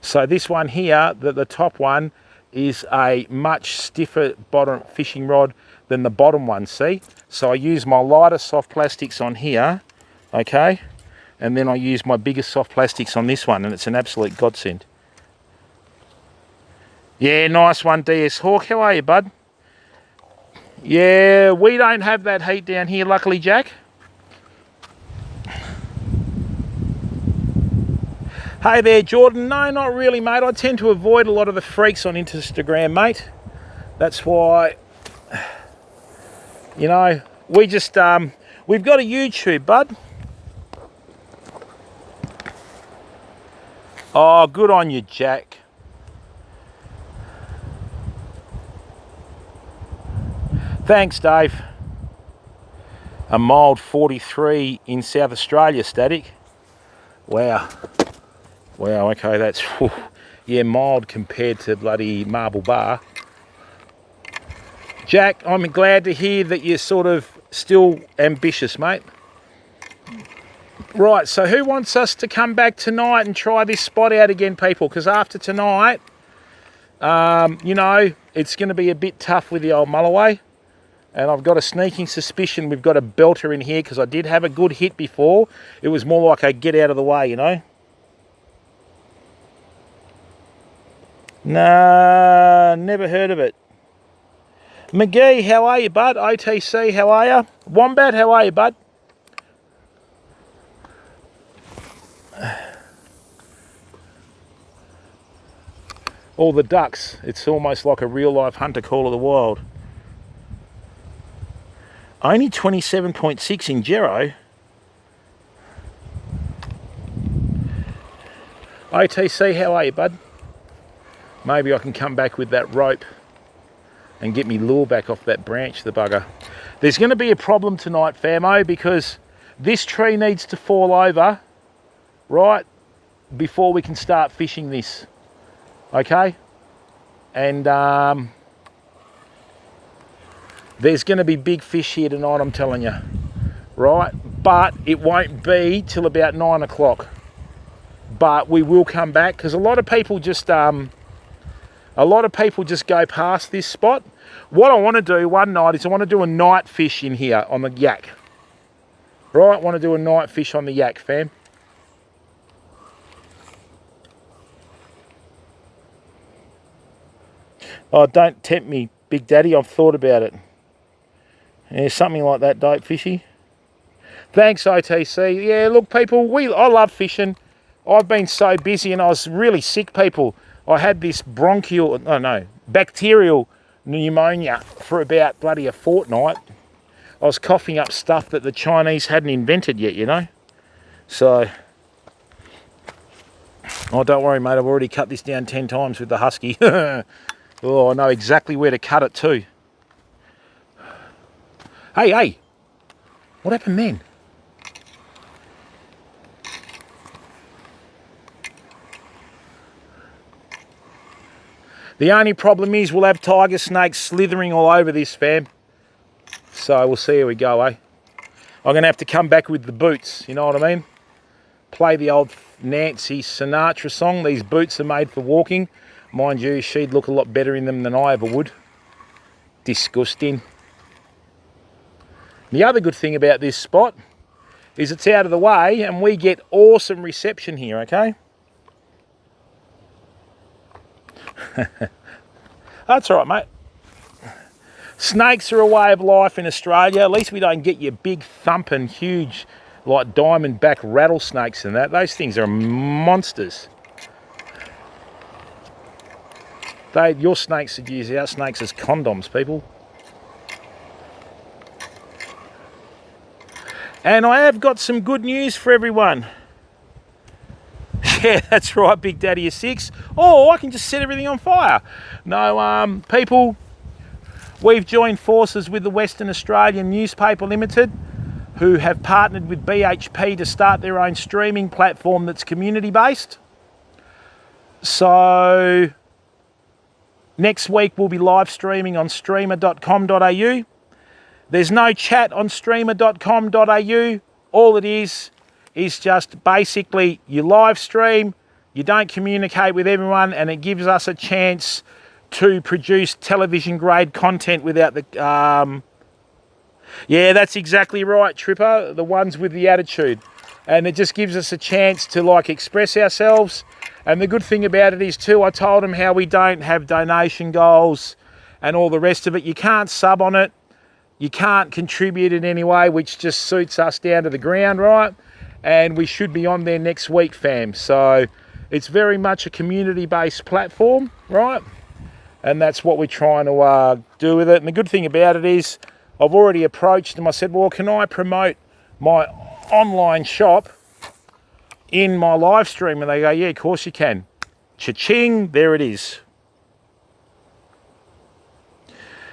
So this one here, the top one, is a much stiffer bottom fishing rod than the bottom one, see? So I use my lighter soft plastics on here, okay? And then I use my bigger soft plastics on this one, and it's an absolute godsend. Yeah, nice one, DS Hawk. How are you, bud? Yeah, we don't have that heat down here, luckily, Jack. Hey there, Jordan. No, not really, mate. I tend to avoid a lot of the freaks on Instagram, mate. That's why, you know, we just, we've got a YouTube, bud. Oh, good on you, Jack. Thanks, Dave. A mild 43 in South Australia, static. Wow. Wow, okay, that's, whew, yeah, mild compared to bloody Marble Bar. Jack, I'm glad to hear that you're sort of still ambitious, mate. Right, so who wants us to come back tonight and try this spot out again, people? Because after tonight, you know, it's going to be a bit tough with the old mulloway. And I've got a sneaking suspicion we've got a belter in here, because I did have a good hit before. It was more like a get out of the way, you know. Nah, never heard of it. McGee, how are you, bud? OTC, how are you? Wombat, how are you, bud? All the ducks. It's almost like a real-life hunter call of the wild. Only 27.6 in Gero. OTC, how are you, bud? Maybe I can come back with that rope and get me lure back off that branch, the bugger. There's going to be a problem tonight, famo, because this tree needs to fall over, right, before we can start fishing this. Okay? And there's going to be big fish here tonight, I'm telling you. Right? But it won't be till about 9 o'clock. But we will come back, because a lot of people just go past this spot. What I want to do one night is I want to do a night fish in here on the yak. Right? I want to do a night fish on the yak, fam. Oh, don't tempt me, Big Daddy. I've thought about it. Yeah, something like that, dope fishy. Thanks, OTC. Yeah, look, people, I love fishing. I've been so busy, and I was really sick, people. I had this bacterial pneumonia for about bloody a fortnight. I was coughing up stuff that the Chinese hadn't invented yet, you know. So, oh, don't worry, mate. I've already cut this down 10 times with the husky. Oh, I know exactly where to cut it too. Hey, what happened then? The only problem is we'll have tiger snakes slithering all over this, fam. So we'll see how we go, eh? I'm going to have to come back with the boots, you know what I mean? Play the old Nancy Sinatra song. These boots are made for walking. Mind you, she'd look a lot better in them than I ever would. Disgusting. The other good thing about this spot is it's out of the way and we get awesome reception here, okay? That's all right, mate. Snakes are a way of life in Australia. At least we don't get your big thumping, huge, like diamondback rattlesnakes and that. Those things are monsters. Your snakes should use our snakes as condoms, people. And I have got some good news for everyone. Yeah, that's right, Big Daddy is 6. Oh, I can just set everything on fire. No, people, we've joined forces with the Western Australian Newspaper Limited, who have partnered with BHP to start their own streaming platform that's community-based. So next week we'll be live streaming on streamer.com.au. There's no chat on streamer.com.au. All it is just basically you live stream, you don't communicate with everyone, and it gives us a chance to produce television grade content without the... Yeah, that's exactly right, Tripper, the ones with the attitude. And it just gives us a chance to like express ourselves. And the good thing about it is too, I told them how we don't have donation goals and all the rest of it. You can't sub on it. You can't contribute in any way, which just suits us down to the ground, right? And we should be on there next week, fam. So it's very much a community-based platform, right? And that's what we're trying to do with it. And the good thing about it is I've already approached them. I said, well, can I promote my online shop in my live stream? And they go, yeah, of course you can. Cha-ching, there it is.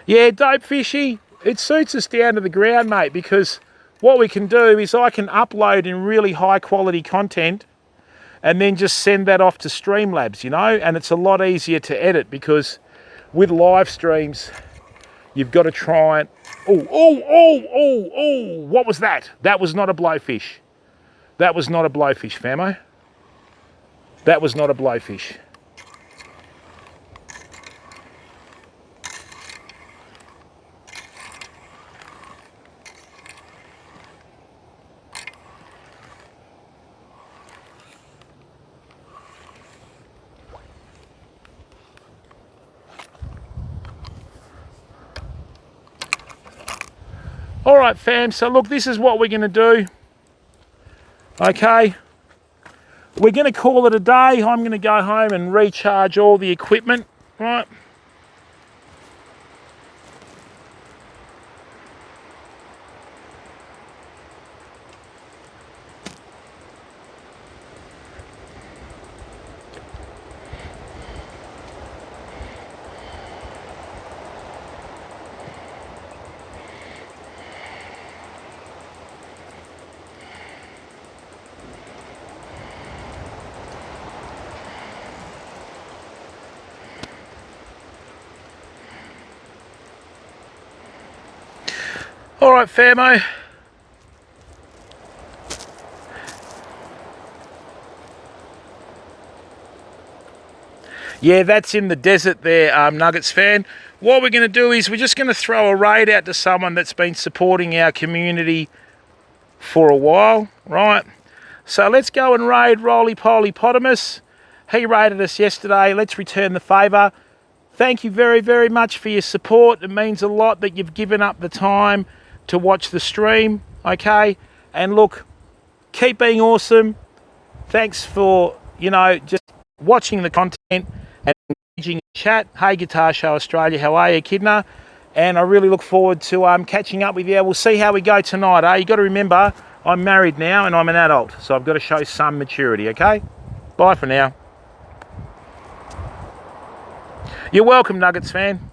Yeah, dope fishy. It suits us down to the ground, mate, because what we can do is I can upload in really high quality content and then just send that off to Streamlabs, you know, and it's a lot easier to edit because with live streams, you've got to try and... Oh, what was that? That was not a blowfish. That was not a blowfish, famo. That was not a blowfish. All right, fam, so look, this is what we're going to do. Okay, we're going to call it a day. I'm going to go home and recharge all the equipment, right? All right, famo. Yeah, that's in the desert there, Nuggets fan. What we're going to do is we're just going to throw a raid out to someone that's been supporting our community for a while, right? So let's go and raid Roly Poly Potamus. He raided us yesterday. Let's return the favour. Thank you very, very much for your support. It means a lot that you've given up the time to watch the stream, okay? And look, keep being awesome. Thanks for, you know, just watching the content and engaging in chat. Hey, Guitar Show Australia, how are you, Kidna? And I really look forward to catching up with you. We'll see how we go tonight, eh? You got to remember, I'm married now and I'm an adult, so I've got to show some maturity, okay? Bye for now. You're welcome, Nuggets fan.